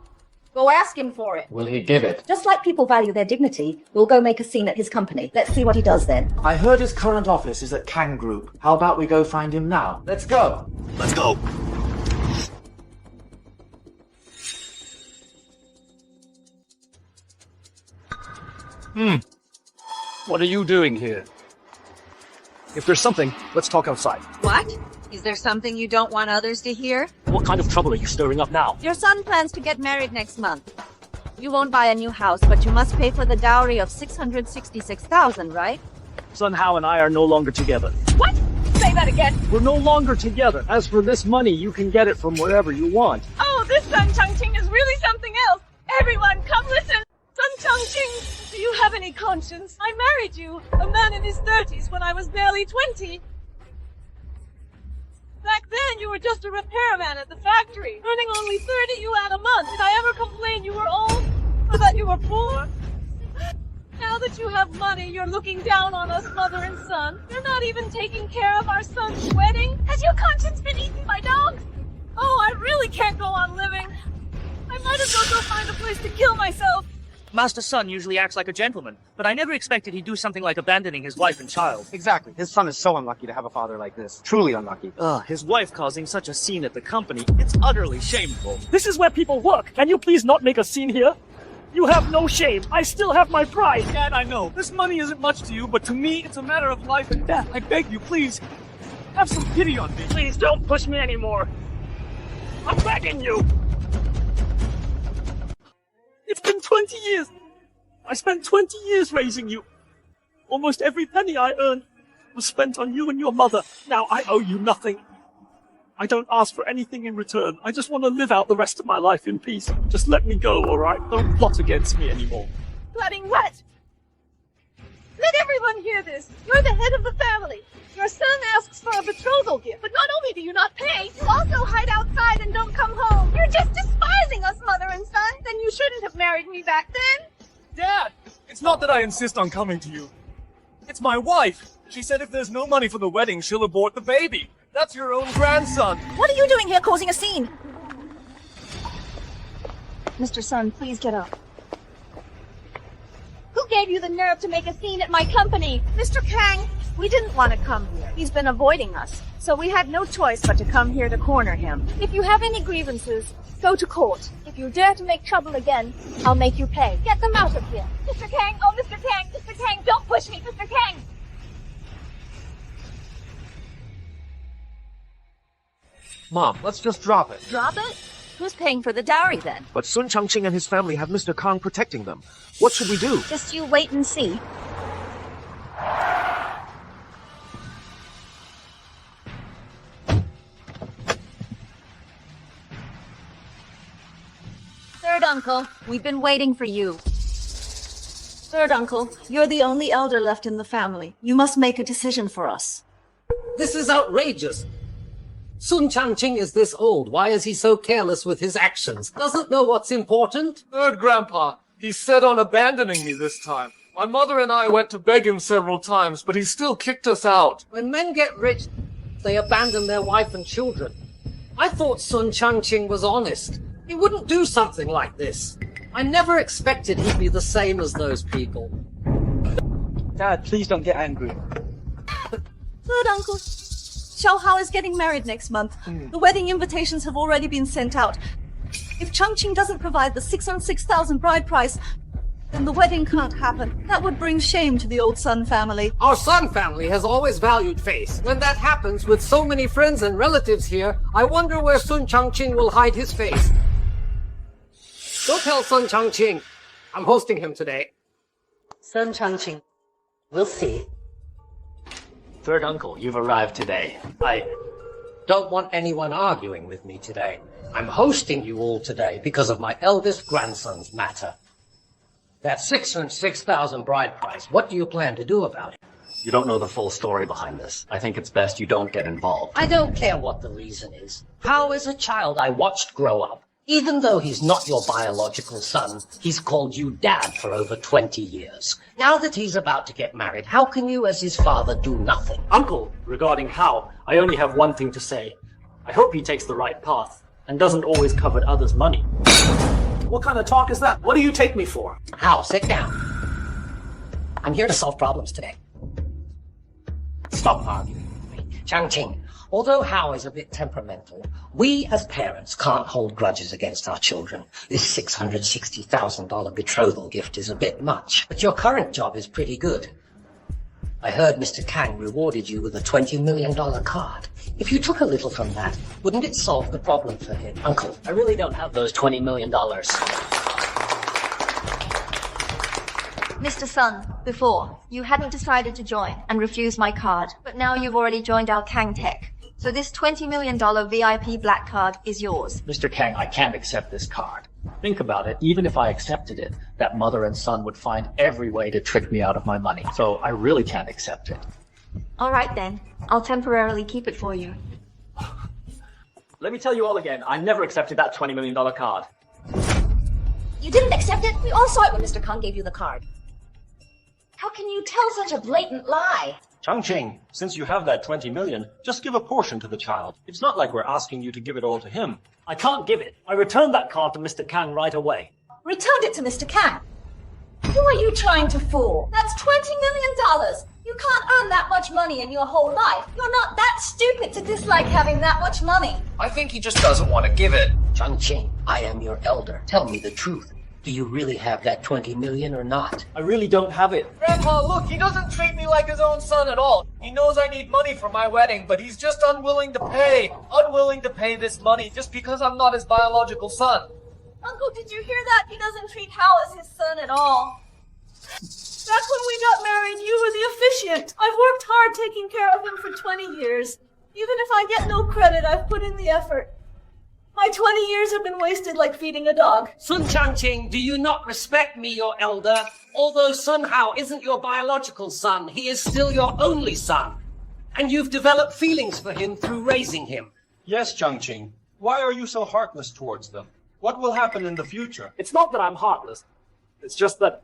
Go ask him for it. Will he give it? Just like people value their dignity, we'll go make a scene at his company. Let's see what he does then. I heard his current office is at Kang Group. How about we go find him now? Let's go. Let's go. What are you doing here? If there's something, let's talk outside. What? Is there something you don't want others to hear? What kind of trouble are you stirring up now? Your son plans to get married next month. You won't buy a new house, but you must pay for the dowry of 666,000, right? Sun Hao and I are no longer together. What? Say that again. We're no longer together. As for this money, you can get it from wherever you want. Oh, this Sun Changqing is really something else. Everyone, come listen. Sun Changqing, do you have any conscience? I married you, a man in his 30s, when I was barely 20. Back then, you were just a repairman at the factory, earning only 30 yuan a month. Did I ever complain you were old? Or that you were poor? Now that you have money, you're looking down on us, mother and son. You're not even taking care of our son's wedding. Has your conscience been eaten by dogs? Oh, I really can't go on living. I might as well go find a place to kill myself. Master Sun usually acts like a gentleman, but I never expected he'd do something like abandoning his wife and child. Exactly. His son is so unlucky to have a father like this. Truly unlucky. His wife causing such a scene at the company. It's utterly shameful. This is where people work. Can you please not make a scene here? You have no shame. I still have my pride. Dad, I know. This money isn't much to you, but to me, it's a matter of life and death. I beg you, please, have some pity on me. Please don't push me anymore. I'm begging you. It's been 20 years. I spent 20 years raising you. Almost every penny I earned was spent on you and your mother. Now I owe you nothing. I don't ask for anything in return. I just want to live out the rest of my life in peace. Just let me go, alright? Don't plot against me anymore. Plotting what? Let everyone hear this. You're the head of the family. Your son asks for a betrothal gift, but not only do you not pay, you also hide outside and don't come home. You're just despising us, mother and son. Then you shouldn't have married me back then. Dad, it's not that I insist on coming to you. It's my wife. She said if there's no money for the wedding, she'll abort the baby. That's your own grandson. What are you doing here causing a scene? Mr. Sun, please get up. Who gave you the nerve to make a scene at my company? Mr. Kang, we didn't want to come here. He's been avoiding us, so we had no choice but to come here to corner him. If you have any grievances, go to court. If you dare to make trouble again, I'll make you pay. Get them out of here. Mr. Kang, oh, Mr. Kang, Mr. Kang, don't push me, Mr. Kang. Mom, let's just drop it. Drop it? Who's paying for the dowry then? But Sun Changqing and his family have Mr. Kang protecting them. What should we do? Just you wait and see. Third uncle, we've been waiting for you. Third uncle, you're the only elder left in the family. You must make a decision for us. This is outrageous. Sun Changqing is this old. Why is he so careless with his actions? Doesn't know what's important? Third Grandpa, he's set on abandoning me this time. My mother and I went to beg him several times, but he still kicked us out. When men get rich, they abandon their wife and children. I thought Sun Changqing was honest. He wouldn't do something like this. I never expected he'd be the same as those people. Dad, please don't get angry. Good, Uncle. Xiao Hao is getting married next month. The wedding invitations have already been sent out. If Changqing doesn't provide the 606,000 bride price, then the wedding can't happen. That would bring shame to the old Sun family. Our Sun family has always valued face. When that happens, with so many friends and relatives here, I wonder where Sun Changqing will hide his face. Go tell Sun Changqing. I'm hosting him today. Sun Changqing. We'll see. Third uncle, you've arrived today. I don't want anyone arguing with me today. I'm hosting you all today because of my eldest grandson's matter. That 606,000 bride price, what do you plan to do about it? You don't know the full story behind this. I think it's best you don't get involved. I don't care what the reason is. How is a child I watched grow up? Even though he's not your biological son, he's called you dad for over 20 years. Now that he's about to get married, how can you as his father do nothing? Uncle, regarding Hao, I only have one thing to say. I hope he takes the right path and doesn't always covet others' money. What kind of talk is that? What do you take me for? Hao, sit down. I'm here to solve problems today. Stop arguing with me. Changqing, although Hao is a bit temperamental, we as parents can't hold grudges against our children. This $660,000 betrothal gift is a bit much, but your current job is pretty good. I heard Mr. Kang rewarded you with a $20 million card. If you took a little from that, wouldn't it solve the problem for him? Uncle, I really don't have those $20 million. Mr. Sun, before, you hadn't decided to join and refused my card, but now you've already joined our Kang Tech. So this $20 million VIP black card is yours. Mr. Kang, I can't accept this card. Think about it. Even if I accepted it, that mother and son would find every way to trick me out of my money. So I really can't accept it. All right then. I'll temporarily keep it for you. Let me tell you all again, I never accepted that $20 million card. You didn't accept it? We all saw it when Mr. Kang gave you the card. How can you tell such a blatant lie? Changqing, since you have that 20 million, just give a portion to the child. It's not like we're asking you to give it all to him. I can't give it. I returned that card to Mr. Kang right away. Returned it to Mr. Kang. Who are you trying to fool? That's $20 million. You can't earn that much money in your whole life. You're not that stupid to dislike having that much money. I think he just doesn't want to give it. Changqing, I am your elder. Tell me the truth. Do you really have that 20 million or not? I really don't have it. Grandpa, look, he doesn't treat me like his own son at all. He knows I need money for my wedding, but he's just unwilling to pay. Unwilling to pay this money just because I'm not his biological son. Uncle, did you hear that? He doesn't treat Hal as his son at all. Back when we got married, you were the officiant. I've worked hard taking care of him for 20 years. Even if I get no credit, I've put in the effort. My 20 years have been wasted like feeding a dog. Sun Changqing, do you not respect me, your elder? Although Sun Hao isn't your biological son, he is still your only son. And you've developed feelings for him through raising him. Yes, Changqing. Why are you so heartless towards them? What will happen in the future? It's not that I'm heartless. It's just that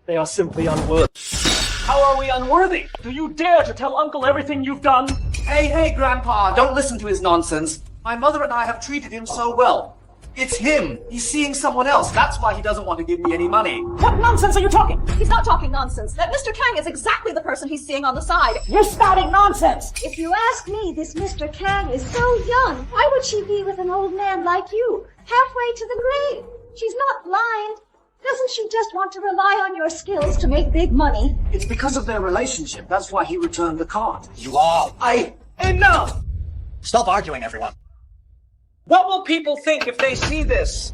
they are simply unworthy. How are we unworthy? Do you dare to tell Uncle everything you've done? Hey, Grandpa, don't listen to his nonsense. My mother and I have treated him so well. It's him. He's seeing someone else. That's why he doesn't want to give me any money. What nonsense are you talking? He's not talking nonsense. That Mr. Kang is exactly the person he's seeing on the side. You're spouting nonsense. If you ask me, this Mr. Kang is so young. Why would she be with an old man like you? Halfway to the grave. She's not blind. Doesn't she just want to rely on your skills to make big money? It's because of their relationship. That's why he returned the card. You all. Enough! Stop arguing, everyone. What will people think if they see this?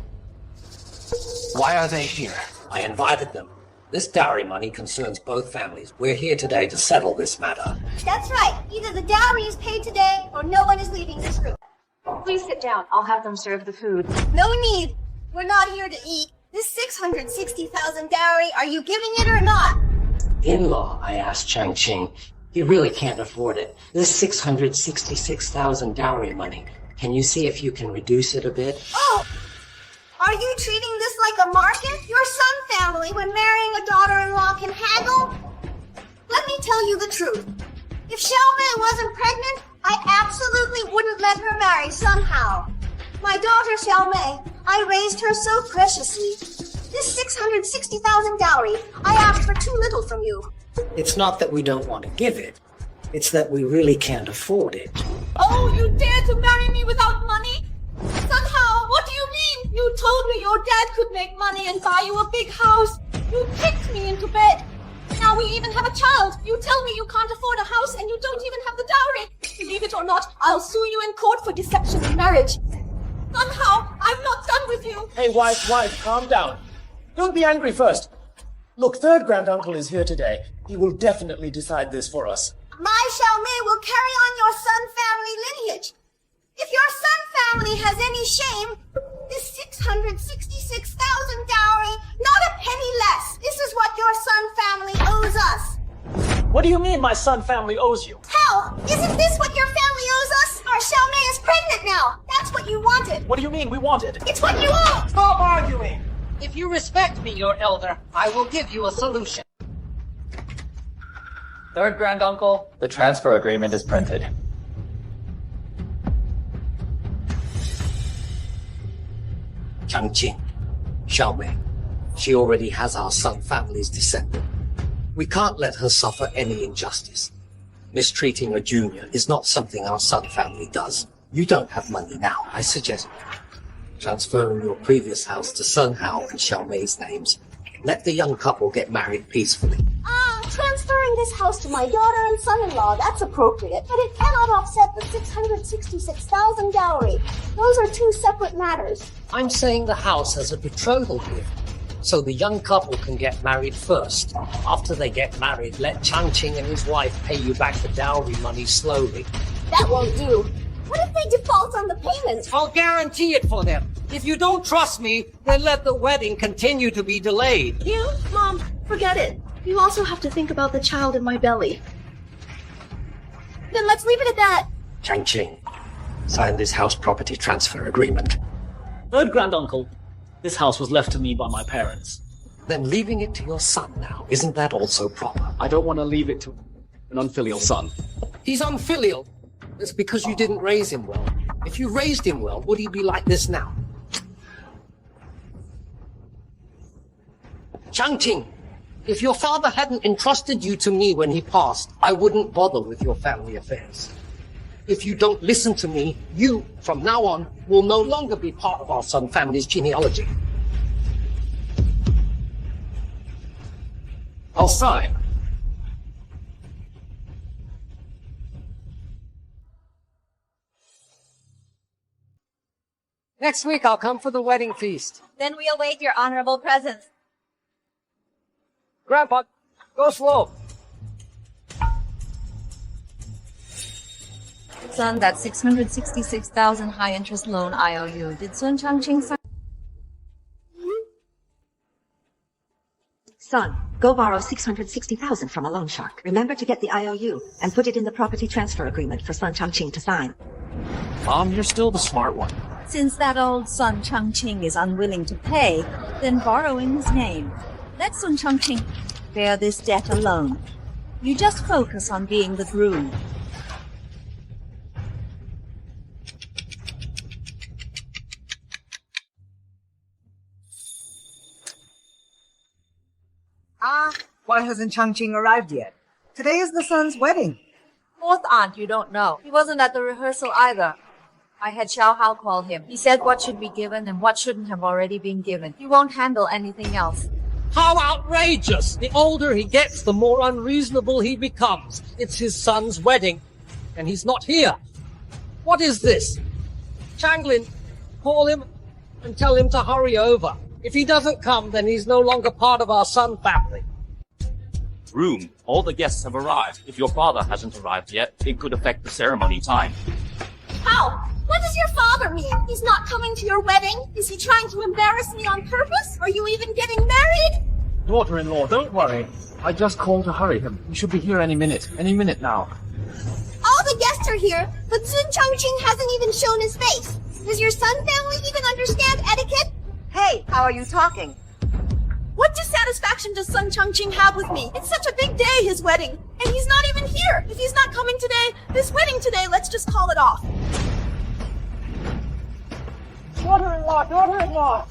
Why are they here? I invited them. This dowry money concerns both families. We're here today to settle this matter. That's right. Either the dowry is paid today or no one is leaving this room. Please sit down. I'll have them serve the food. No need. We're not here to eat. This 660,000 dowry, are you giving it or not? In-law, I asked Changqing. He really can't afford it. This 666,000 dowry money. Can you see if you can reduce it a bit? Oh! Are you treating this like a market? Your son family, when marrying a daughter-in-law, can haggle? Let me tell you the truth. If Xiaomei wasn't pregnant, I absolutely wouldn't let her marry somehow. My daughter Xiaomei, I raised her so preciously. This 660,000 dowry, I asked for too little from you. It's not that we don't want to give it. It's that we really can't afford it. Oh, you dare to marry me without money? Somehow, what do you mean? You told me your dad could make money and buy you a big house. You kicked me into bed. Now we even have a child. You tell me you can't afford a house and you don't even have the dowry. Believe it or not, I'll sue you in court for deception in marriage. Somehow, I'm not done with you. Hey, wife, calm down. Don't be angry first. Look, third granduncle is here today. He will definitely decide this for us. My Xiaomei will carry on your son family lineage. If your son family has any shame, this 666,000 dowry, not a penny less. This is what your son family owes us. What do you mean my son family owes you? Hell, isn't this what your family owes us? Our Xiaomei is pregnant now. That's what you wanted. What do you mean we wanted? It's what you owe. Stop arguing. If you respect me, your elder, I will give you a solution. Third granduncle, the transfer agreement is printed. Changqing, Xiaomei, she already has our son family's descendant. We can't let her suffer any injustice. Mistreating a junior is not something our son family does. You don't have money now. I suggest transferring your previous house to Sun Hao and Xiaomei's names. Let the young couple get married peacefully. Transferring this house to my daughter and son-in-law, that's appropriate, but it cannot offset the 666,000 dowry. Those are two separate matters. I'm saying the house has a betrothal gift, so the young couple can get married first. After they get married, let Changqing and his wife pay you back the dowry money slowly. That won't do. What if they default on the payments? I'll guarantee it for them. If you don't trust me, then let the wedding continue to be delayed. You? Mom, forget it. You also have to think about the child in my belly. Then let's leave it at that. Changqing, sign this house property transfer agreement. Third granduncle, this house was left to me by my parents. Then leaving it to your son now, isn't that also proper? I don't want to leave it to an unfilial son. He's unfilial. It's because you didn't raise him well. If you raised him well, would he be like this now? Changqing, if your father hadn't entrusted you to me when he passed, I wouldn't bother with your family affairs. If you don't listen to me, you, from now on, will no longer be part of our Sun family's genealogy. I'll sign. Next week I'll come for the wedding feast. Then we await your honorable presence. Grandpa, go slow. Son, that 666,000 high-interest loan IOU. Did Sun Changqing sign? Son, go borrow 660,000 from a loan shark. Remember to get the IOU and put it in the property transfer agreement for Sun Changqing to sign. Mom, you're still the smart one. Since that old Sun Changqing is unwilling to pay, then borrow in his name. Let Sun Changqing bear this debt alone. You just focus on being the groom. Why hasn't Changqing arrived yet? Today is the son's wedding. Fourth aunt, you don't know. He wasn't at the rehearsal either. I had Xiao Hao call him. He said what should be given and what shouldn't have already been given. He won't handle anything else. How outrageous! The older he gets, the more unreasonable he becomes. It's his son's wedding, and he's not here. What is this? Changlin, call him and tell him to hurry over. If he doesn't come, then he's no longer part of our Sun family. Room, all the guests have arrived. If your father hasn't arrived yet, it could affect the ceremony time. How? What does your father mean? He's not coming to your wedding? Is he trying to embarrass me on purpose? Are you even getting married? Daughter-in-law, don't worry. I just called to hurry him. He should be here any minute now. All the guests are here, but Sun Changqing hasn't even shown his face. Does your Sun family even understand etiquette? Hey, how are you talking? What dissatisfaction does Sun Changqing have with me? It's such a big day, his wedding, and he's not even here. If he's not coming today, this wedding today, let's just call it off. Daughter-in-law, daughter-in-law!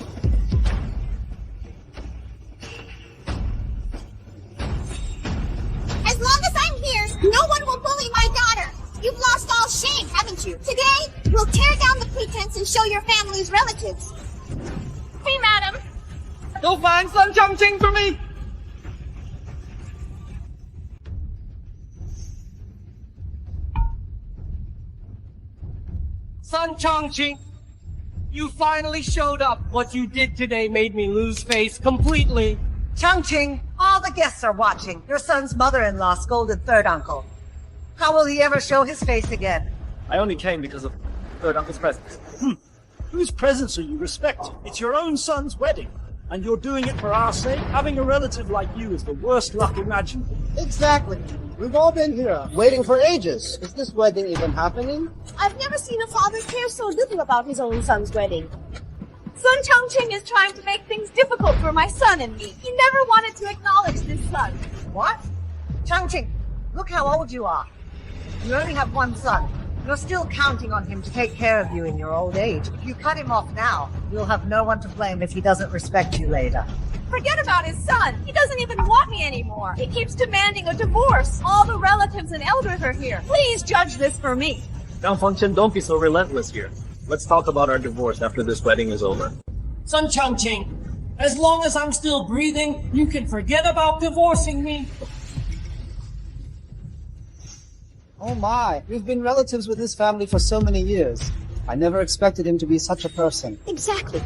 As long as I'm here, no one will bully my daughter. You've lost all shame, haven't you? Today, we'll tear down the pretense and show your family's relatives. Hey, madam. Go find Sun Changqing for me! Sun Changqing, you finally showed up. What you did today made me lose face completely. Changqing, all the guests are watching. Your son's mother-in-law scolded third uncle. How will he ever show his face again? I only came because of third uncle's presence. Whose presence are you respecting? It's your own son's wedding, and you're doing it for our sake? Having a relative like you is the worst luck imaginable. Exactly. We've all been here, waiting for ages. Is this wedding even happening? I've never seen a father care so little about his own son's wedding. Sun Changqing is trying to make things difficult for my son and me. He never wanted to acknowledge this son. What? Changqing, look how old you are. You only have one son. You're still counting on him to take care of you in your old age. If you cut him off now, you'll have no one to blame if he doesn't respect you later. Forget about his son. He doesn't even want me anymore. He keeps demanding a divorce. All the relatives and elders are here. Please judge this for me. Now, Function, don't be so relentless here. Let's talk about our divorce after this wedding is over. Sun Changqing, as long as I'm still breathing, you can forget about divorcing me. Oh my, we've been relatives with his family for so many years. I never expected him to be such a person. Exactly.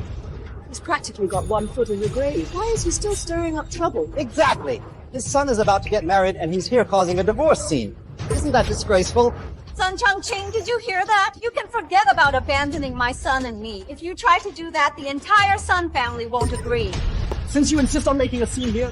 He's practically got one foot in the grave. Why is he still stirring up trouble? Exactly! His son is about to get married and he's here causing a divorce scene. Isn't that disgraceful? Sun Changqing, did you hear that? You can forget about abandoning my son and me. If you try to do that, the entire Sun family won't agree. Since you insist on making a scene here,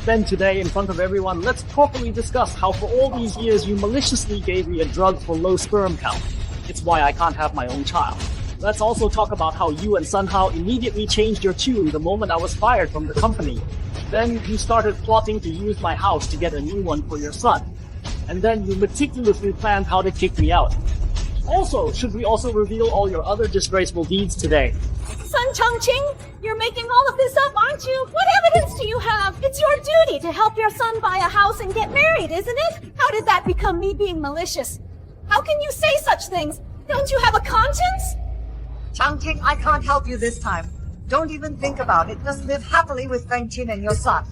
then today, in front of everyone, let's properly discuss how for all these years you maliciously gave me a drug for low sperm count. It's why I can't have my own child. Let's also talk about how you and Sun Hao immediately changed your tune the moment I was fired from the company. Then you started plotting to use my house to get a new one for your son. And then you meticulously planned how to kick me out. Also, should we also reveal all your other disgraceful deeds today? Sun Changqing, you're making all of this up, aren't you? What evidence do you have? It's your duty to help your son buy a house and get married, isn't it? How did that become me being malicious? How can you say such things? Don't you have a conscience? Changqing, I can't help you this time. Don't even think about it. Just live happily with Feng Qin and your son.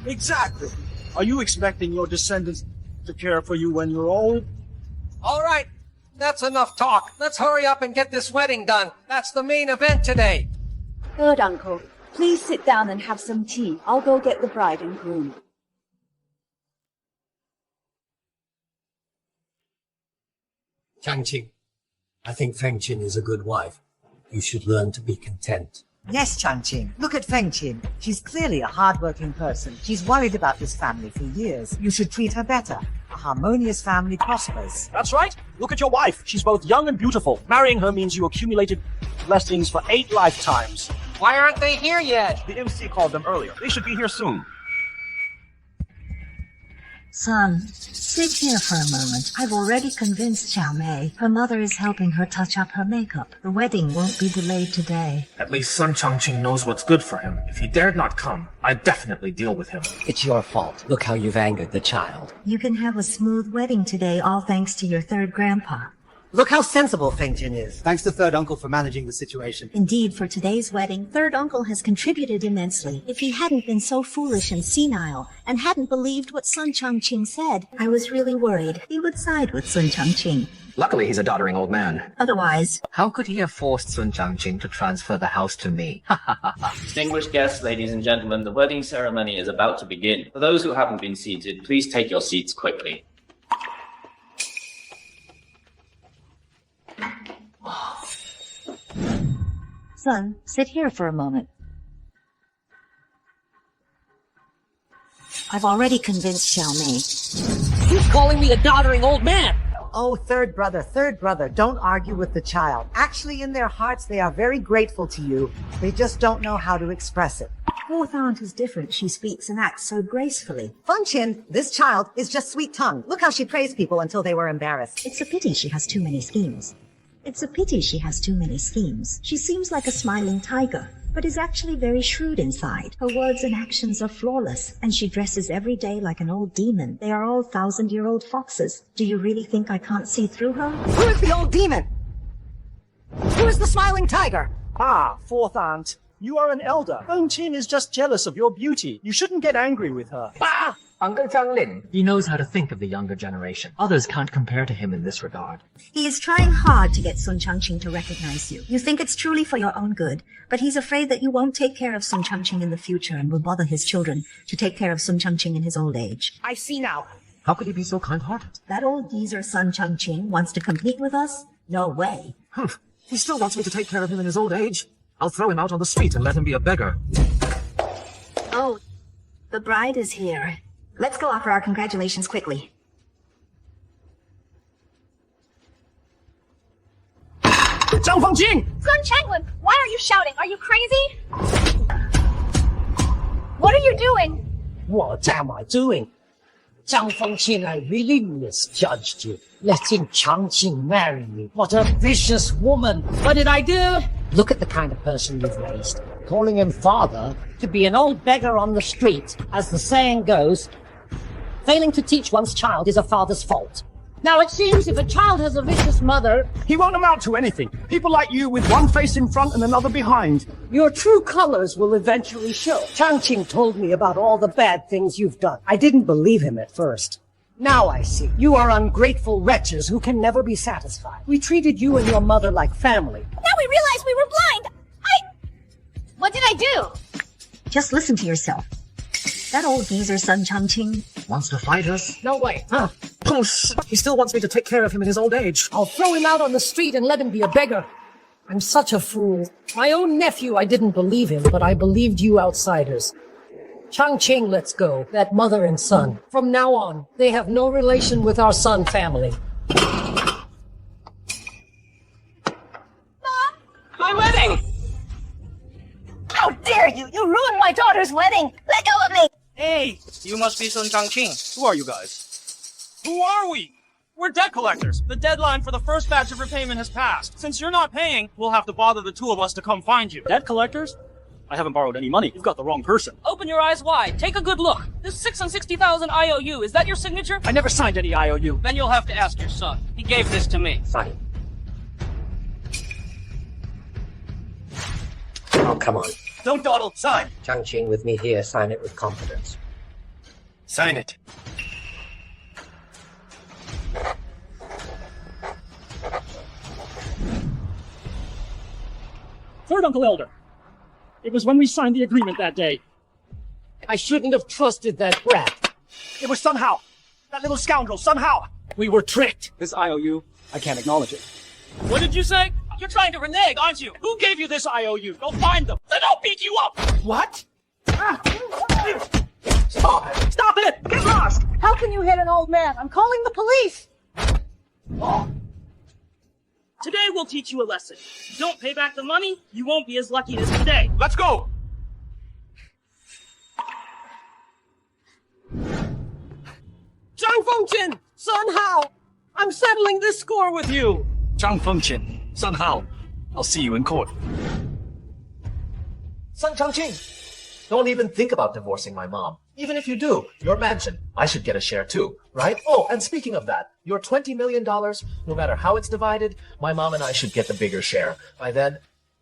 Exactly. Are you expecting your descendants to care for you when you're old? All right, that's enough talk. Let's hurry up and get this wedding done. That's the main event today. Third uncle, please sit down and have some tea. I'll go get the bride and groom. Changqing, I think Feng Qin is a good wife. You should learn to be content. Yes, Changqing. Look at Feng Qin. She's clearly a hard-working person. She's worried about this family for years. You should treat her better. A harmonious family prospers. That's right. Look at your wife. She's both young and beautiful. Marrying her means you accumulated blessings for 8 lifetimes. Why aren't they here yet? The MC called them earlier. They should be here soon. Son, sit here for a moment. I've already convinced Xiao Mei. Her mother is helping her touch up her makeup. The wedding won't be delayed today. At least Sun Changqing knows what's good for him. If he dared not come, I'd definitely deal with him. It's your fault. Look how you've angered the child. You can have a smooth wedding today, all thanks to your third grandpa. Look how sensible Feng Qin is. Thanks to third uncle for managing the situation. Indeed, for today's wedding, third uncle has contributed immensely. If he hadn't been so foolish and senile, and hadn't believed what Sun Changqing said, I was really worried he would side with Sun Changqing. Luckily, he's a doddering old man. Otherwise, how could he have forced Sun Changqing to transfer the house to me? Distinguished guests, ladies and gentlemen, the wedding ceremony is about to begin. For those who haven't been seated, please take your seats quickly. Son, sit here for a moment. I've already convinced Xiao Mei. Who's calling me a doddering old man? Oh, third brother, don't argue with the child. Actually, in their hearts, they are very grateful to you. They just don't know how to express it. Fourth aunt is different. She speaks and acts so gracefully. Funchin, this child is just sweet-tongued. Look how she praised people until they were embarrassed. It's a pity she has too many schemes. She seems like a smiling tiger, but is actually very shrewd inside. Her words and actions are flawless, and she dresses every day like an old demon. They are all 1,000-year-old foxes. Do you really think I can't see through her? Who is the old demon? Who is the smiling tiger? Ah, fourth aunt. You are an elder. Funchin is just jealous of your beauty. You shouldn't get angry with her. Bah! Uncle Zhang Lin. He knows how to think of the younger generation. Others can't compare to him in this regard. He is trying hard to get Sun Changqing to recognize you. You think it's truly for your own good, but he's afraid that you won't take care of Sun Changqing in the future and will bother his children to take care of Sun Changqing in his old age. I see now. How could he be so kind-hearted? That old geezer Sun Changqing wants to compete with us? No way. He still wants me to take care of him in his old age. I'll throw him out on the street and let him be a beggar. Oh, the bride is here. Let's go offer our congratulations quickly. Zhang Fengqin! Sun Changlin, why are you shouting? Are you crazy? What are you doing? What am I doing? Zhang Fengqin, I really misjudged you. Letting Changqing marry me. What a vicious woman. What did I do? Look at the kind of person you've raised. Calling him father to be an old beggar on the street. As the saying goes, failing to teach one's child is a father's fault. Now it seems if a child has a vicious mother... He won't amount to anything. People like you with one face in front and another behind. Your true colors will eventually show. Changqing told me about all the bad things you've done. I didn't believe him at first. Now I see. You are ungrateful wretches who can never be satisfied. We treated you and your mother like family. Now we realize we were blind! What did I do? Just listen to yourself. That old geezer Sun Changqing Wants to fight us? No way, huh? He still wants me to take care of him in his old age. I'll throw him out on the street and let him be a beggar. I'm such a fool. My own nephew, I didn't believe him, but I believed you outsiders. Changqing, let's go. That mother and son. From now on, they have no relation with our Sun family. Mom! My wedding! How dare you! You ruined my daughter's wedding! Let go of me! Hey, you must be Sun Changqing. Who are you guys? Who are we? We're debt collectors. The deadline for the first batch of repayment has passed. Since you're not paying, we'll have to bother the two of us to come find you. Debt collectors? I haven't borrowed any money. You've got the wrong person. Open your eyes wide. Take a good look. This 660,000 IOU, is that your signature? I never signed any IOU. Then you'll have to ask your son. He gave this to me. Fine. Oh, come on. Don't dawdle. Sign. Changqing with me here. Sign it with confidence. Sign it. Third Uncle Elder. It was when we signed the agreement that day. I shouldn't have trusted that brat. It was somehow. That little scoundrel, somehow. We were tricked. This IOU, I can't acknowledge it. What did you say? You're trying to renege, aren't you? Who gave you this IOU? Go find them. Then I'll beat you up. What? Stop it! Stop it! Get lost! How can you hit an old man? I'm calling the police! Today we'll teach you a lesson. If you don't pay back the money, you won't be as lucky as today. Let's go! Zhang Fengqin! Sun Hao! I'm settling this score with you! Zhang Fengqin, Sun Hao, I'll see you in court. Sun Changqing, don't even think about divorcing my mom. Even if you do, your mansion, I should get a share too, right? Oh, and speaking of that, your $20 million, no matter how it's divided, my mom and I should get the bigger share. By then,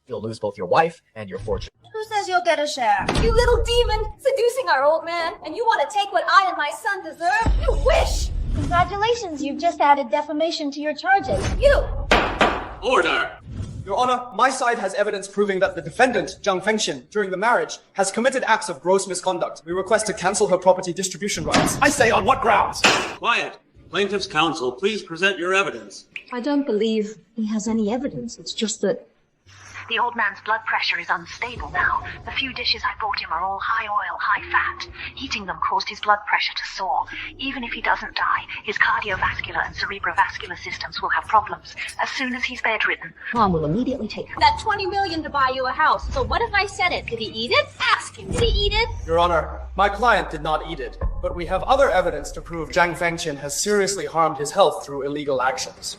you'll lose both your wife and your fortune. Who says you'll get a share? You little demon! Seducing our old man, and you want to take what I and my son deserve? You wish! Congratulations, you've just added defamation to your charges. You! Order! Your Honor, my side has evidence proving that the defendant, Zhang Fengqin, during the marriage, has committed acts of gross misconduct. We request to cancel her property distribution rights. I say, on what grounds? Quiet. Plaintiff's counsel, please present your evidence. I don't believe he has any evidence. It's just that The old man's blood pressure is unstable now. The few dishes I brought him are all high oil, high fat. Eating them caused his blood pressure to soar. Even if he doesn't die, his cardiovascular and cerebrovascular systems will have problems as soon as he's bedridden. Mom will immediately take her. That 20 million to buy you a house. So what if I said it? Did he eat it? Ask him. Did he eat it? Your Honor, my client did not eat it, but we have other evidence to prove Zhang Fengqin has seriously harmed his health through illegal actions.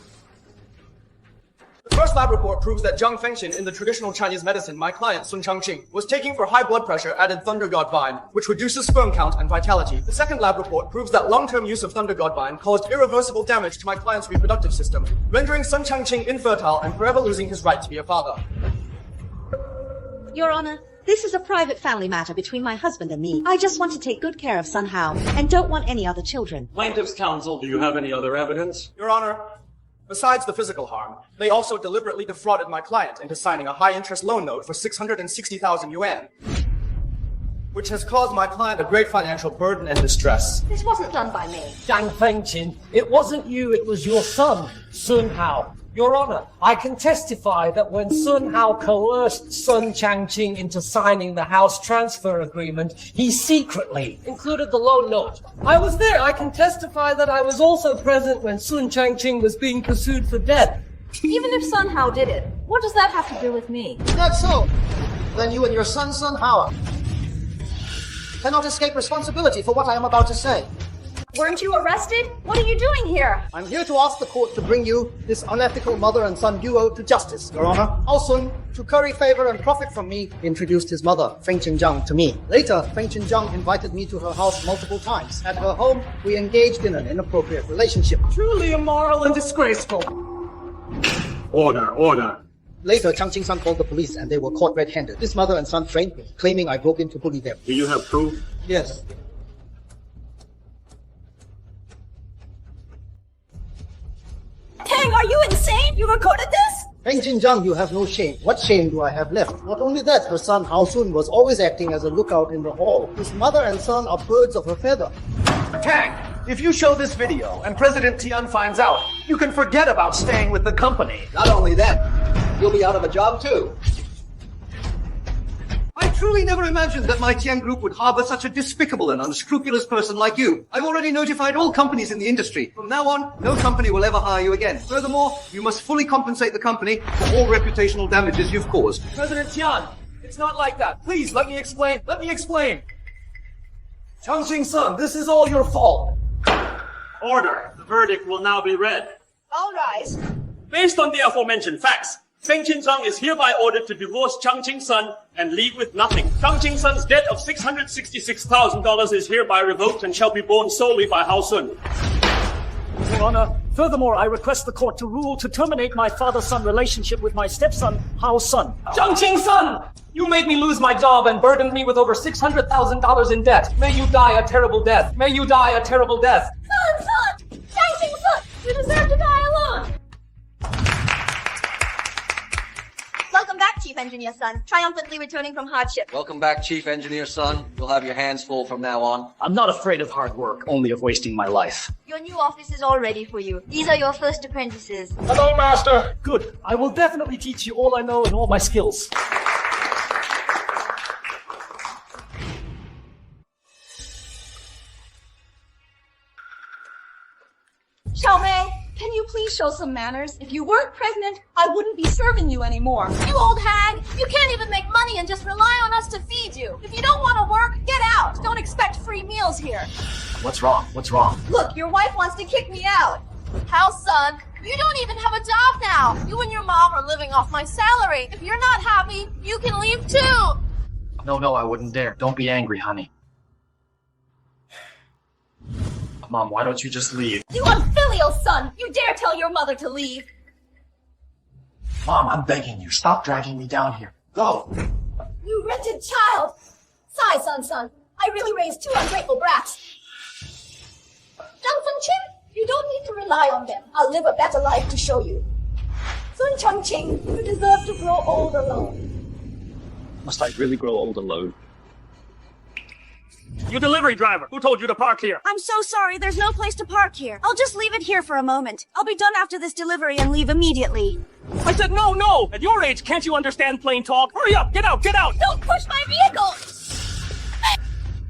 The first lab report proves that Zhang Fengqin, in the traditional Chinese medicine my client Sun Changqing was taking for high blood pressure, added Thunder God Vine, which reduces sperm count and vitality. The second lab report proves that long-term use of Thunder God Vine caused irreversible damage to my client's reproductive system, rendering Sun Changqing infertile and forever losing his right to be a father. Your Honor, this is a private family matter between my husband and me. I just want to take good care of Sun Hao and don't want any other children. Plaintiff's counsel, do you have any other evidence? Your Honor, besides the physical harm, they also deliberately defrauded my client into signing a high-interest loan note for 660,000 yuan, which has caused my client a great financial burden and distress. This wasn't done by me. Zhang Fengqin, it wasn't you, it was your son, Sun Hao. Your Honor, I can testify that when Sun Hao coerced Sun Changqing into signing the house transfer agreement, he secretly included the loan note. I was there. I can testify that I was also present when Sun Changqing was being pursued for debt. Even if Sun Hao did it, what does that have to do with me? That's so. Then you and your son, Sun Hao, cannot escape responsibility for what I am about to say. Weren't you arrested? What are you doing here? I'm here to ask the court to bring you this unethical mother and son duo to justice, Your Honor. Ao Sun, to curry favor and profit from me, introduced his mother, Fengqin Zhang, to me. Later, Fengqin Zhang invited me to her house multiple times. At her home, we engaged in an inappropriate relationship. Truly immoral and disgraceful. Order, order. Later, Changqing San called the police and they were caught red-handed. This mother and son framed me, claiming I broke in to bully them. Do you have proof? Yes. Tang, are you insane? You recorded this? Fengqin Zhang, you have no shame. What shame do I have left? Not only that, her son Hao Sun was always acting as a lookout in the hall. His mother and son are birds of a feather. Tang, if you show this video and President Tian finds out, you can forget about staying with the company. Not only that, you'll be out of a job too. I truly never imagined that my Tian Group would harbor such a despicable and unscrupulous person like you. I've already notified all companies in the industry. From now on, no company will ever hire you again. Furthermore, you must fully compensate the company for all reputational damages you've caused. President Tian, it's not like that. Please, let me explain. Let me explain. Changqing Sun, this is all your fault. Order. The verdict will now be read. All rise. Based on the aforementioned facts, Fengqin Zhang is hereby ordered to divorce Changqing Sun and leave with nothing. Changqing Sun's debt of $666,000 is hereby revoked and shall be borne solely by Hao Sun. Your Honor, furthermore, I request the court to rule to terminate my father-son relationship with my stepson, Hao Sun. Changqing Sun! You made me lose my job and burdened me with over $600,000 in debt. May you die a terrible death. May you die a terrible death. Sun! Changqing Sun! You deserve to die alone! Welcome back, Chief Engineer Sun. Triumphantly returning from hardship. Welcome back, Chief Engineer Son. You'll have your hands full from now on. I'm not afraid of hard work, only of wasting my life. Your new office is all ready for you. These are your first apprentices. Hello, Master. Good. I will definitely teach you all I know and all my skills. Xiaomei, can you please show some manners? If you weren't pregnant, I wouldn't be serving you anymore. You old hag! You can't even make money and just rely on us to feed you. If you don't want to work, get out. Don't expect free meals here. What's wrong? What's wrong? Look, your wife wants to kick me out. How, son? You don't even have a job now. You and your mom are living off my salary. If you're not happy, you can leave too. No, I wouldn't dare. Don't be angry, honey. Mom, why don't you just leave? You unfilial son! You dare tell your mother to leave! Mom, I'm begging you. Stop dragging me down here. Go! You wretched child! Sigh, son. I really raised two ungrateful brats. Zhang Fengqin, you don't need to rely on them. I'll live a better life to show you. Sun Changqing, you deserve to grow old alone. Must I really grow old alone? You delivery driver. Who told you to park here? I'm so sorry, there's no place to park here. I'll just leave it here for a moment. I'll be done after this delivery and leave immediately. I said no, no! At your age, can't you understand plain talk? Hurry up! Get out! Get out! Don't push my vehicle!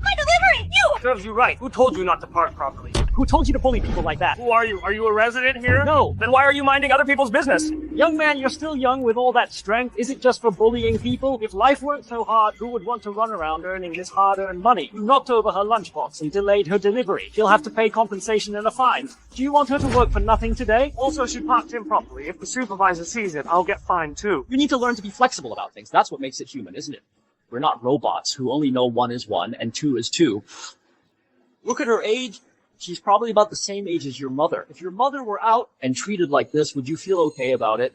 My delivery! You! Serves you right. Who told you not to park properly? Who told you to bully people like that? Who are you? Are you a resident here? No. Then why are you minding other people's business? Young man, you're still young with all that strength. Is it just for bullying people? If life weren't so hard, who would want to run around earning this hard-earned money? You knocked over her lunchbox and delayed her delivery. She'll have to pay compensation and a fine. Do you want her to work for nothing today? Also, she parked improperly. If the supervisor sees it, I'll get fined too. You need to learn to be flexible about things. That's what makes it human, isn't it? We're not robots who only know 1 is 1 and 2 is 2. Look at her age. She's probably about the same age as your mother. If your mother were out and treated like this, would you feel okay about it?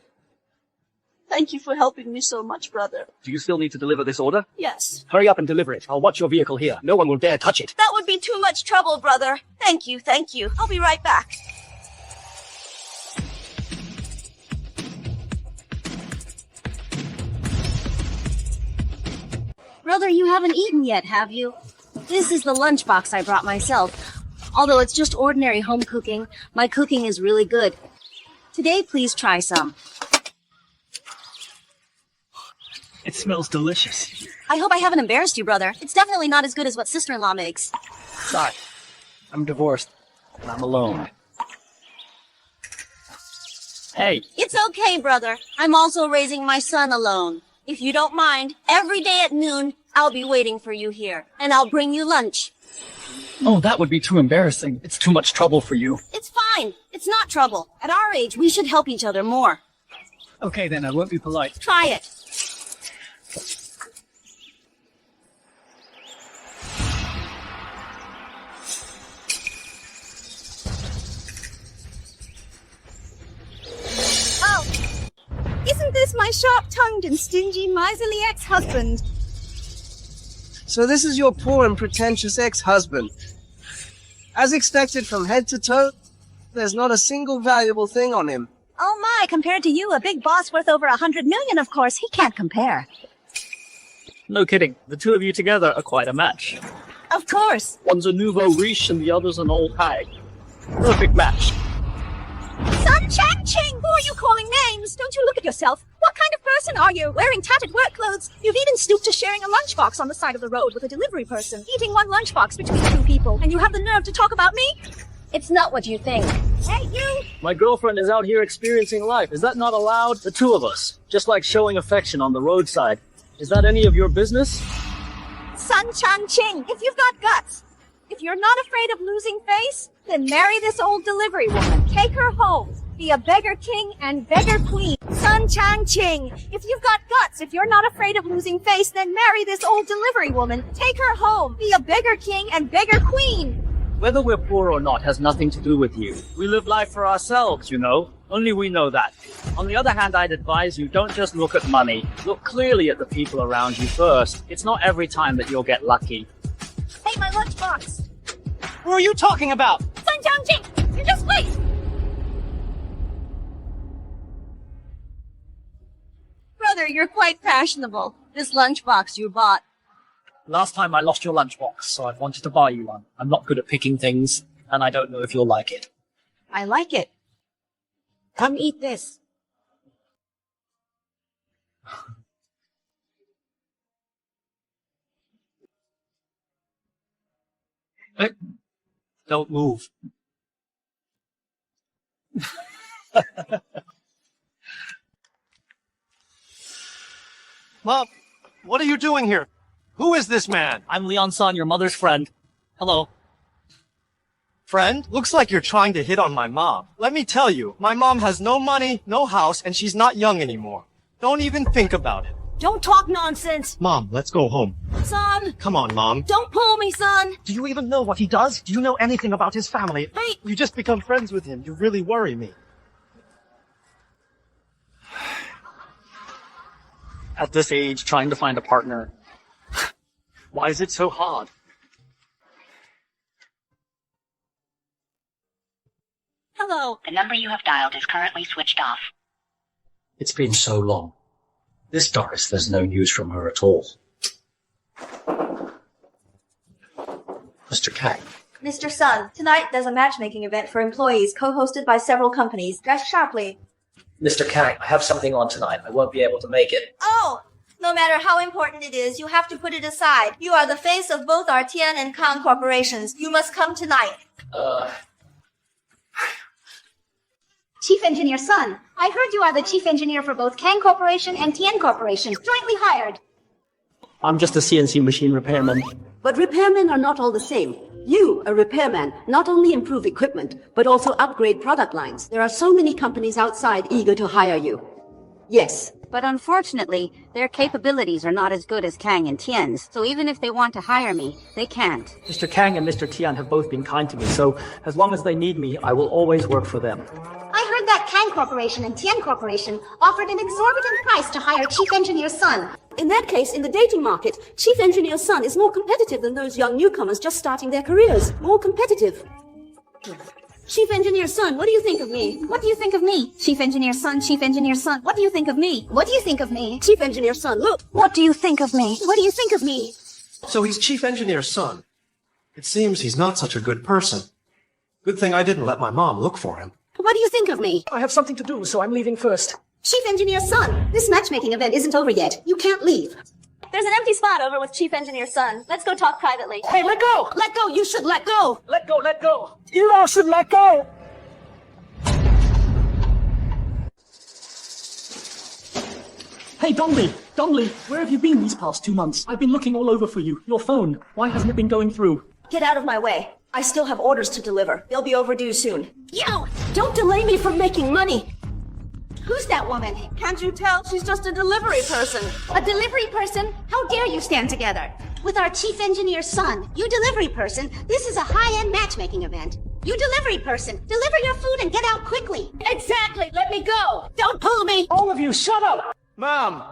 Thank you for helping me so much, brother. Do you still need to deliver this order? Yes. Hurry up and deliver it. I'll watch your vehicle here. No one will dare touch it. That would be too much trouble, brother. Thank you, thank you. I'll be right back. Brother, you haven't eaten yet, have you? This is the lunchbox I brought myself. Although it's just ordinary home cooking, my cooking is really good. Today, please try some. It smells delicious. I hope I haven't embarrassed you, brother. It's definitely not as good as what sister-in-law makes. Sorry. I'm divorced, and I'm alone. Hey. It's okay, brother. I'm also raising my son alone. If you don't mind, every day at noon, I'll be waiting for you here, and I'll bring you lunch. Oh, that would be too embarrassing. It's too much trouble for you. It's fine. It's not trouble. At our age, we should help each other more. Okay, then I won't be polite. Try it. Oh, isn't this my sharp-tongued and stingy, miserly ex-husband? So this is your poor and pretentious ex-husband. As expected from head to toe, there's not a single valuable thing on him. Oh my, compared to you, a big boss worth over 100 million, of course, he can't compare. No kidding. The two of you together are quite a match. Of course. One's a nouveau riche and the other's an old hag. Perfect match. Sun Chang-Ching, who are you calling names? Don't you look at yourself? What kind of person are you? Wearing tattered work clothes. You've even stooped to sharing a lunchbox on the side of the road with a delivery person, eating one lunchbox between two people, and you have the nerve to talk about me? It's not what you think. Hey, you! My girlfriend is out here experiencing life. Is that not allowed? The two of us. Just like showing affection on the roadside. Is that any of your business? Sun Chang-Ching, if you've got guts, if you're not afraid of losing face, then marry this old delivery woman. Take her home. Be a beggar king and beggar queen. Sun Chang-Ching, if you've got guts, if you're not afraid of losing face, then marry this old delivery woman. Take her home. Be a beggar king and beggar queen. Whether we're poor or not has nothing to do with you. We live life for ourselves, you know. Only we know that. On the other hand, I'd advise you don't just look at money. Look clearly at the people around you first. It's not every time that you'll get lucky. Hey, my lunchbox. Who are you talking about? Sun Chang-Ching, you just wait. Brother, you're quite fashionable. This lunchbox you bought. Last time I lost your lunchbox, so I wanted to buy you one. I'm not good at picking things, and I don't know if you'll like it. I like it. Come eat this. Hey, don't move. Mom, what are you doing here? Who is this man? I'm Leon San, your mother's friend. Hello. Friend? Looks like you're trying to hit on my mom. Let me tell you, my mom has no money, no house, and she's not young anymore. Don't even think about it. Don't talk nonsense. Mom, let's go home. Son. Come on, Mom. Don't pull me, son. Do you even know what he does? Do you know anything about his family? Wait. You just become friends with him. You really worry me. At this age, trying to find a partner. Why is it so hard? Hello. The number you have dialed is currently switched off. It's been so long. This Doris, there's no news from her at all. Mr. Kang. Mr. Sun, tonight there's a matchmaking event for employees co-hosted by several companies. Dress sharply. Mr. Kang, I have something on tonight. I won't be able to make it. Oh! No matter how important it is, you have to put it aside. You are the face of both our Tian and Kang corporations. You must come tonight. Chief Engineer Sun, I heard you are the chief engineer for both Kang Corporation and Tian Corporation, jointly hired. I'm just a CNC machine repairman. But repairmen are not all the same. You, a repairman, not only improve equipment, but also upgrade product lines. There are so many companies outside eager to hire you. Yes. But unfortunately, their capabilities are not as good as Kang and Tian's, so even if they want to hire me, they can't. Mr. Kang and Mr. Tian have both been kind to me, so as long as they need me, I will always work for them. I heard that Kang Corporation and Tian Corporation offered an exorbitant price to hire Chief Engineer Sun. In that case, in the dating market, Chief Engineer Sun is more competitive than those young newcomers just starting their careers. More competitive. Chief Engineer Sun, what do you think of me? What do you think of me? Chief Engineer Sun, Chief Engineer Sun, what do you think of me? What do you think of me? Chief Engineer Sun, look. What do you think of me? What do you think of me? So he's Chief Engineer's son. It seems he's not such a good person. Good thing I didn't let my mom look for him. What do you think of me? I have something to do, so I'm leaving first. Chief Engineer Sun, this matchmaking event isn't over yet. You can't leave. There's an empty spot over with Chief Engineer Sun. Let's go talk privately. Hey, let go! Let go! You should let go! Let go, let go! You all should let go! Hey, Dongli, where have you been these past 2 months? I've been looking all over for you. Your phone, why hasn't it been going through? Get out of my way. I still have orders to deliver. They'll be overdue soon. Yo! Don't delay me from making money! Who's that woman? Can't you tell? She's just a delivery person. A delivery person? How dare you stand together? With our Chief Engineer Sun, you delivery person, this is a high-end matchmaking event. You delivery person, deliver your food and get out quickly. Exactly! Let me go! Don't pull me! All of you, shut up! Mom!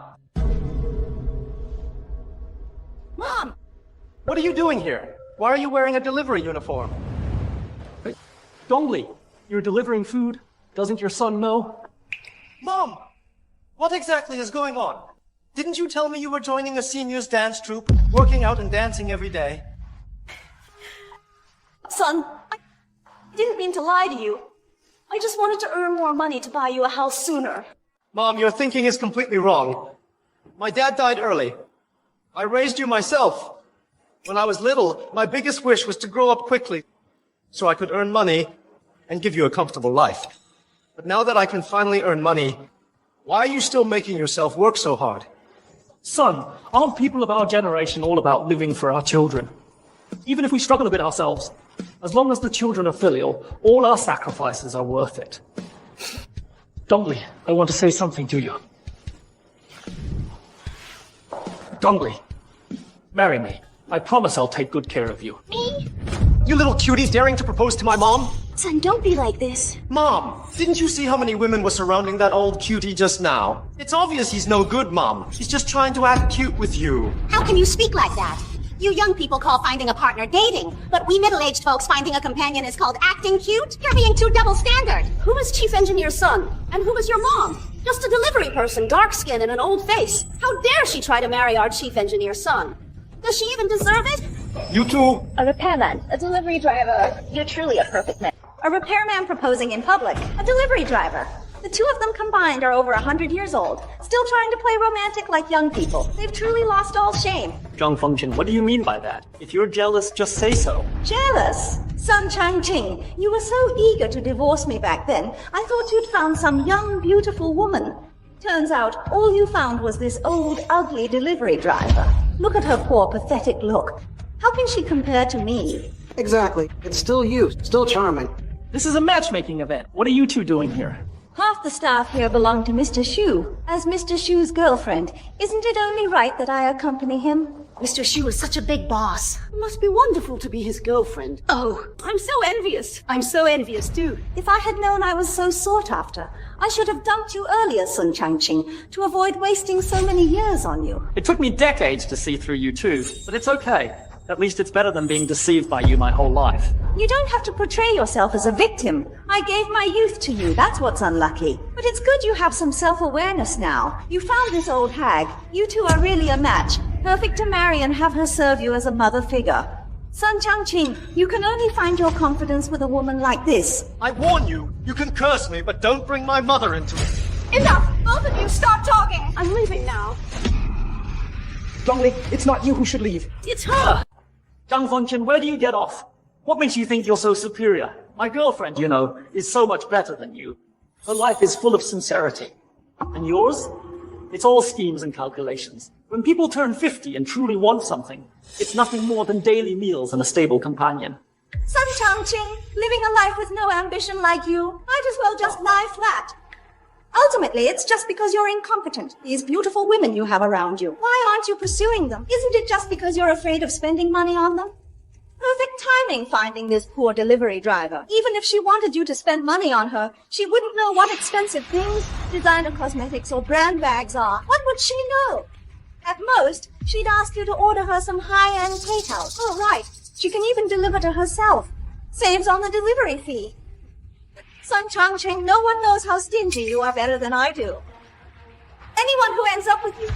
Mom! What are you doing here? Why are you wearing a delivery uniform? Hey, Dongli, you're delivering food? Doesn't your son know? Mom! What exactly is going on? Didn't you tell me you were joining a seniors dance troupe, working out and dancing every day? Son, I didn't mean to lie to you. I just wanted to earn more money to buy you a house sooner. Mom, your thinking is completely wrong. My dad died early. I raised you myself. When I was little, my biggest wish was to grow up quickly, so I could earn money and give you a comfortable life. But now that I can finally earn money, why are you still making yourself work so hard? Son, aren't people of our generation all about living for our children? Even if we struggle a bit ourselves, as long as the children are filial, all our sacrifices are worth it. Dongli, I want to say something to you. Dongli, marry me. I promise I'll take good care of you. Me? You little cutie daring to propose to my mom? Son, don't be like this. Mom, didn't you see how many women were surrounding that old cutie just now? It's obvious he's no good, Mom. He's just trying to act cute with you. How can you speak like that? You young people call finding a partner dating, but we middle-aged folks finding a companion is called acting cute? You're being too double-standard. Who is Chief Engineer's son? And who is your mom? Just a delivery person, dark skin and an old face. How dare she try to marry our Chief Engineer's son? Does she even deserve it? You two. A repairman, a delivery driver. You're truly a perfect man. A repairman proposing in public, a delivery driver. The two of them combined are over 100 years old, still trying to play romantic like young people. They've truly lost all shame. Zhang Fengchen, what do you mean by that? If you're jealous, just say so. Jealous? Sun Changqing, you were so eager to divorce me back then, I thought you'd found some young, beautiful woman. Turns out, all you found was this old, ugly delivery driver. Look at her poor, pathetic look. How can she compare to me? Exactly. It's still you. Still charming. This is a matchmaking event. What are you two doing here? Half the staff here belong to Mr. Xu. As Mr. Xu's girlfriend, isn't it only right that I accompany him? Mr. Xu is such a big boss. It must be wonderful to be his girlfriend. Oh, I'm so envious. I'm so envious, too. If I had known I was so sought after, I should have dumped you earlier, Sun Changqing, to avoid wasting so many years on you. It took me decades to see through you too, but it's okay. At least it's better than being deceived by you my whole life. You don't have to portray yourself as a victim. I gave my youth to you, that's what's unlucky. But it's good you have some self-awareness now. You found this old hag. You two are really a match. Perfect to marry and have her serve you as a mother figure. Sun Changqing, you can only find your confidence with a woman like this. I warn you, you can curse me, but don't bring my mother into it. Enough! Both of you stop talking! I'm leaving now. Zhongli, it's not you who should leave. It's her! Zhang Fengchen, where do you get off? What makes you think you're so superior? My girlfriend, you know, is so much better than you. Her life is full of sincerity. And yours? It's all schemes and calculations. When people turn 50 and truly want something, it's nothing more than daily meals and a stable companion. Sun Changqing, living a life with no ambition like you, might as well just lie flat. Ultimately, it's just because you're incompetent. These beautiful women you have around you. Why aren't you pursuing them? Isn't it just because you're afraid of spending money on them? Perfect timing finding this poor delivery driver. Even if she wanted you to spend money on her, she wouldn't know what expensive things, designer cosmetics or brand bags are. What would she know? At most, she'd ask you to order her some high-end takeout. Oh, right. She can even deliver to herself. Saves on the delivery fee. Sun Changqing, no one knows how stingy you are better than I do. Anyone who ends up with you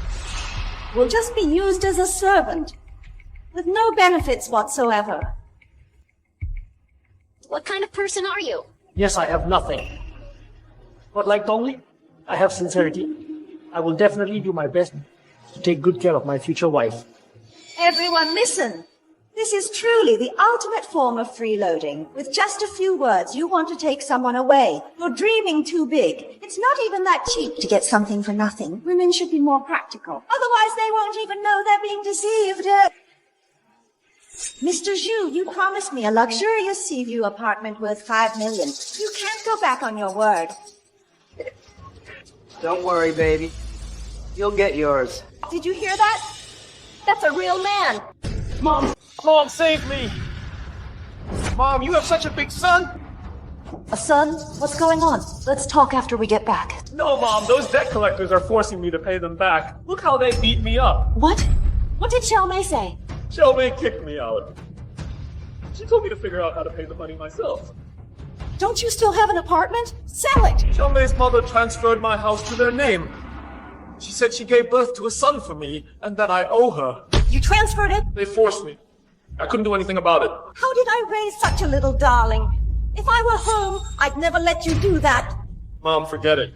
will just be used as a servant, with no benefits whatsoever. What kind of person are you? Yes, I have nothing. But like Dongli, I have sincerity. I will definitely do my best to take good care of my future wife. Everyone listen. This is truly the ultimate form of freeloading. With just a few words, you want to take someone away. You're dreaming too big. It's not even that cheap to get something for nothing. Women should be more practical. Otherwise, they won't even know they're being deceived. Mr. Zhu, you promised me a luxurious sea view apartment worth 5 million. You can't go back on your word. Don't worry, baby. You'll get yours. Did you hear that? That's a real man. Mom! Mom, save me! Mom, you have such a big son! A son? What's going on? Let's talk after we get back. No, Mom, those debt collectors are forcing me to pay them back. Look how they beat me up. What? What did Xiaomei say? Xiaomei kicked me out. She told me to figure out how to pay the money myself. Don't you still have an apartment? Sell it! Xiaomei's mother transferred my house to their name. She said she gave birth to a son for me, and that I owe her. You transferred it? They forced me. I couldn't do anything about it. How did I raise such a little darling? If I were home, I'd never let you do that. Mom, forget it.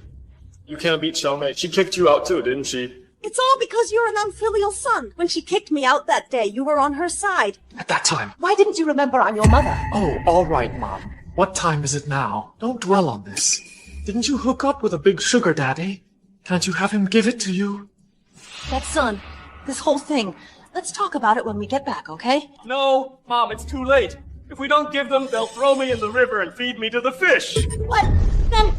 You can't beat Xiaomei. She kicked you out too, didn't she? It's all because you're an unfilial son. When she kicked me out that day, you were on her side. At that time. Why didn't you remember I'm your mother? Oh, all right, Mom. What time is it now? Don't dwell on this. Didn't you hook up with a big sugar daddy? Can't you have him give it to you? That son. This whole thing. Let's talk about it when we get back, okay? No, Mom, it's too late. If we don't give them, they'll throw me in the river and feed me to the fish. What? Then...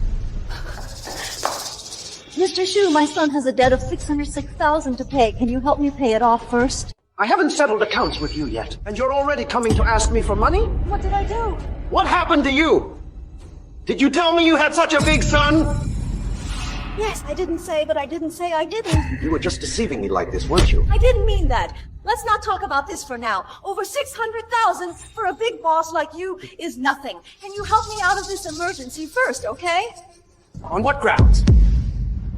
Mr. Shu, my son has a debt of 606,000 to pay. Can you help me pay it off first? I haven't settled accounts with you yet, and you're already coming to ask me for money? What did I do? What happened to you? Did you tell me you had such a big son? Yes, I didn't say, but I didn't say I didn't. You were just deceiving me like this, weren't you? I didn't mean that. Let's not talk about this for now. Over 600,000 for a big boss like you is nothing. Can you help me out of this emergency first, okay? On what grounds?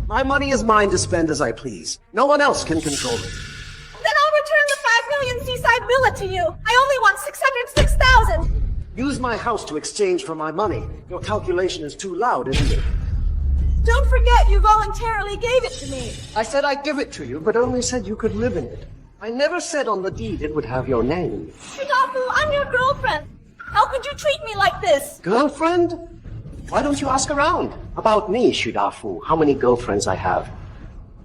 My money is mine to spend as I please. No one else can control it. Then I'll return the 5 million seaside villa to you. I only want 606,000. Use my house to exchange for my money. Your calculation is too loud, isn't it? Don't forget you voluntarily gave it to me. I said I'd give it to you, but only said you could live in it. I never said on the deed it would have your name. Shidafu, I'm your girlfriend. How could you treat me like this? Girlfriend? Why don't you ask around? About me, Shidafu, how many girlfriends I have.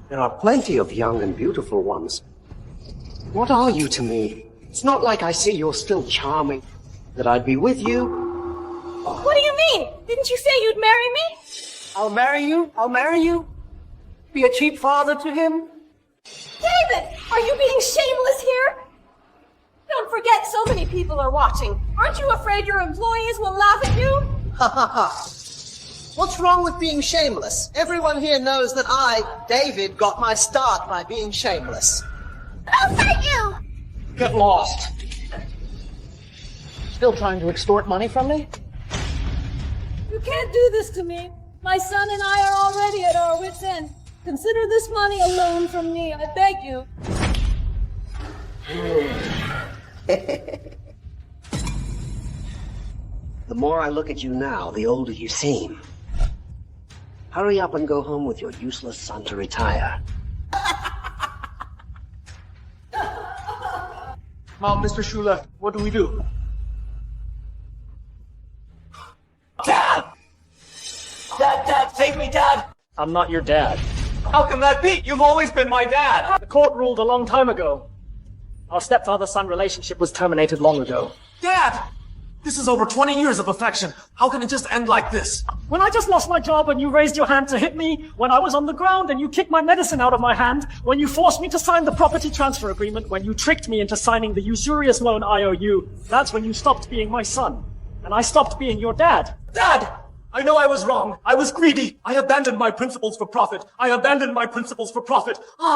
There are plenty of young and beautiful ones. What are you to me? It's not like I see you're still charming, that I'd be with you. What do you mean? Didn't you say you'd marry me? I'll marry you. I'll marry you. Be a cheap father to him. David, are you being shameless here? Don't forget, so many people are watching. Aren't you afraid your employees will laugh at you? Ha ha ha. What's wrong with being shameless? Everyone here knows that I, David, got my start by being shameless. I'll fight you! Get lost. Still trying to extort money from me? You can't do this to me. My son and I are already at our wits' end. Consider this money a loan from me, I beg you. The more I look at you now, the older you seem. Hurry up and go home with your useless son to retire. Mom, Mr. Schuler, what do we do? Dad! Dad, save me, Dad! I'm not your dad. How can that be? You've always been my dad! The court ruled a long time ago. Our stepfather-son relationship was terminated long ago. Dad! This is over 20 years of affection. How can it just end like this? When I just lost my job and you raised your hand to hit me, when I was on the ground and you kicked my medicine out of my hand, when you forced me to sign the property transfer agreement, when you tricked me into signing the usurious loan IOU, that's when you stopped being my son. And I stopped being your dad. Dad! I know I was wrong. I was greedy. I abandoned my principles for profit. Ah,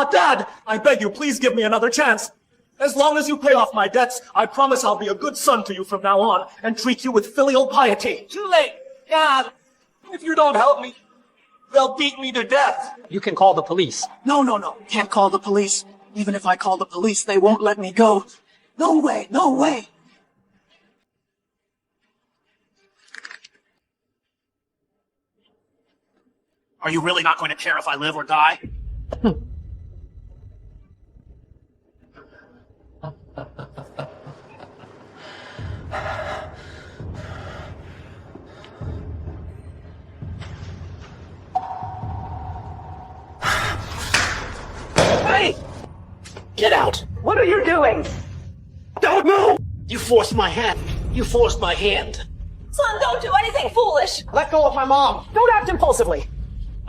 Dad! I beg you, please give me another chance. As long as you pay off my debts, I promise I'll be a good son to you from now on and treat you with filial piety. Too late, Dad. If you don't help me, they'll beat me to death. You can call the police. No. Can't call the police. Even if I call the police, they won't let me go. No way. Are you really not going to care if I live or die? Hey! Get out! What are you doing? Don't move! You forced my hand. You forced my hand. Son, don't do anything foolish. Let go of my mom. Don't act impulsively.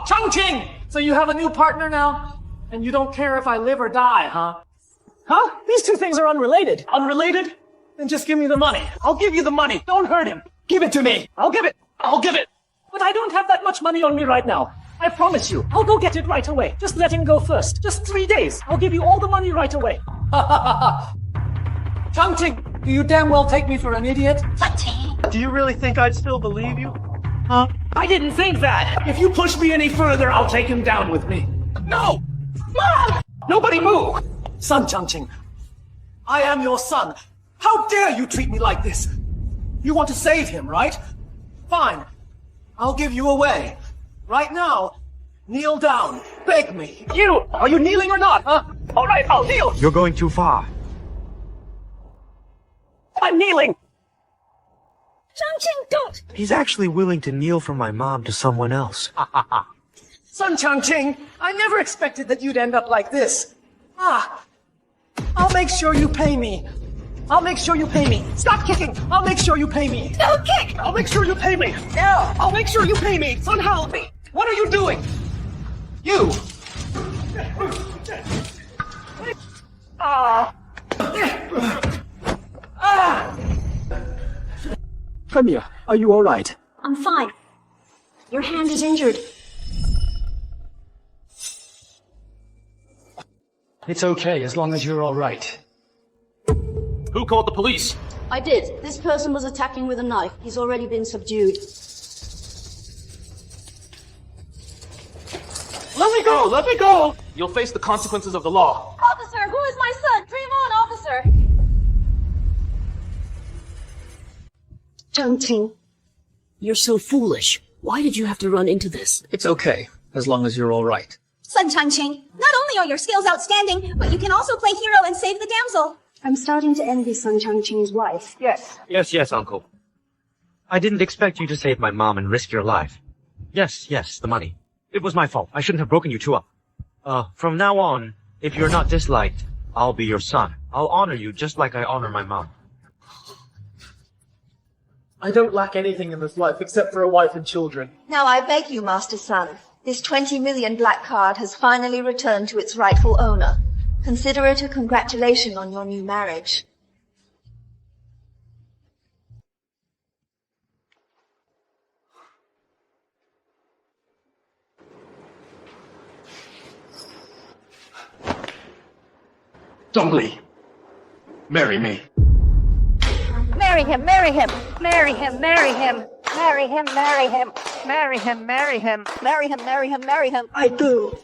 Chongqing! So you have a new partner now? And you don't care if I live or die, huh? Huh? These two things are unrelated. Unrelated? Then just give me the money. I'll give you the money. Don't hurt him. Give it to me. I'll give it. But I don't have that much money on me right now. I promise you. I'll go get it right away. Just let him go first. Just 3 days. I'll give you all the money right away. Chongqing, do you damn well take me for an idiot? Do you really think I'd still believe you? Huh? I didn't think that. If you push me any further, I'll take him down with me. No! Mom! Nobody move! Son Chongqing, I am your son. How dare you treat me like this? You want to save him, right? Fine. I'll give you away. Right now, kneel down. Beg me. Are you kneeling or not, huh? All right, I'll kneel. You're going too far. I'm kneeling. Chongqing, don't! He's actually willing to kneel for my mom to someone else. Son Chongqing, I never expected that you'd end up like this. I'll make sure you pay me. Stop kicking. I'll make sure you pay me. Don't kick! I'll make sure you pay me. No! I'll make sure you pay me. Son, help me. What are you doing? You! Premier, are you alright? I'm fine. Your hand is injured. It's okay, as long as you're alright. Who called the police? I did. This person was attacking with a knife. He's already been subdued. Let me go! You'll face the consequences of the law. Officer, who is my son? Dream on, officer! Chongqing, you're so foolish. Why did you have to run into this? It's okay, as long as you're alright. Son Chongqing, not only are your skills outstanding, but you can also play hero and save the damsel. I'm starting to envy Sun Chongqing's wife. Yes, Uncle. I didn't expect you to save my mom and risk your life. Yes, the money. It was my fault. I shouldn't have broken you two up. From now on, if you're not disliked, I'll be your son. I'll honor you just like I honor my mom. I don't lack anything in this life except for a wife and children. Now I beg you, Master Sun. This 20 million black card has finally returned to its rightful owner. Consider it a congratulation on your new marriage. Dongli, marry me. Marry him, marry him, marry him, marry him, marry him, marry him, marry him, marry him, marry him, marry him, marry him. I do.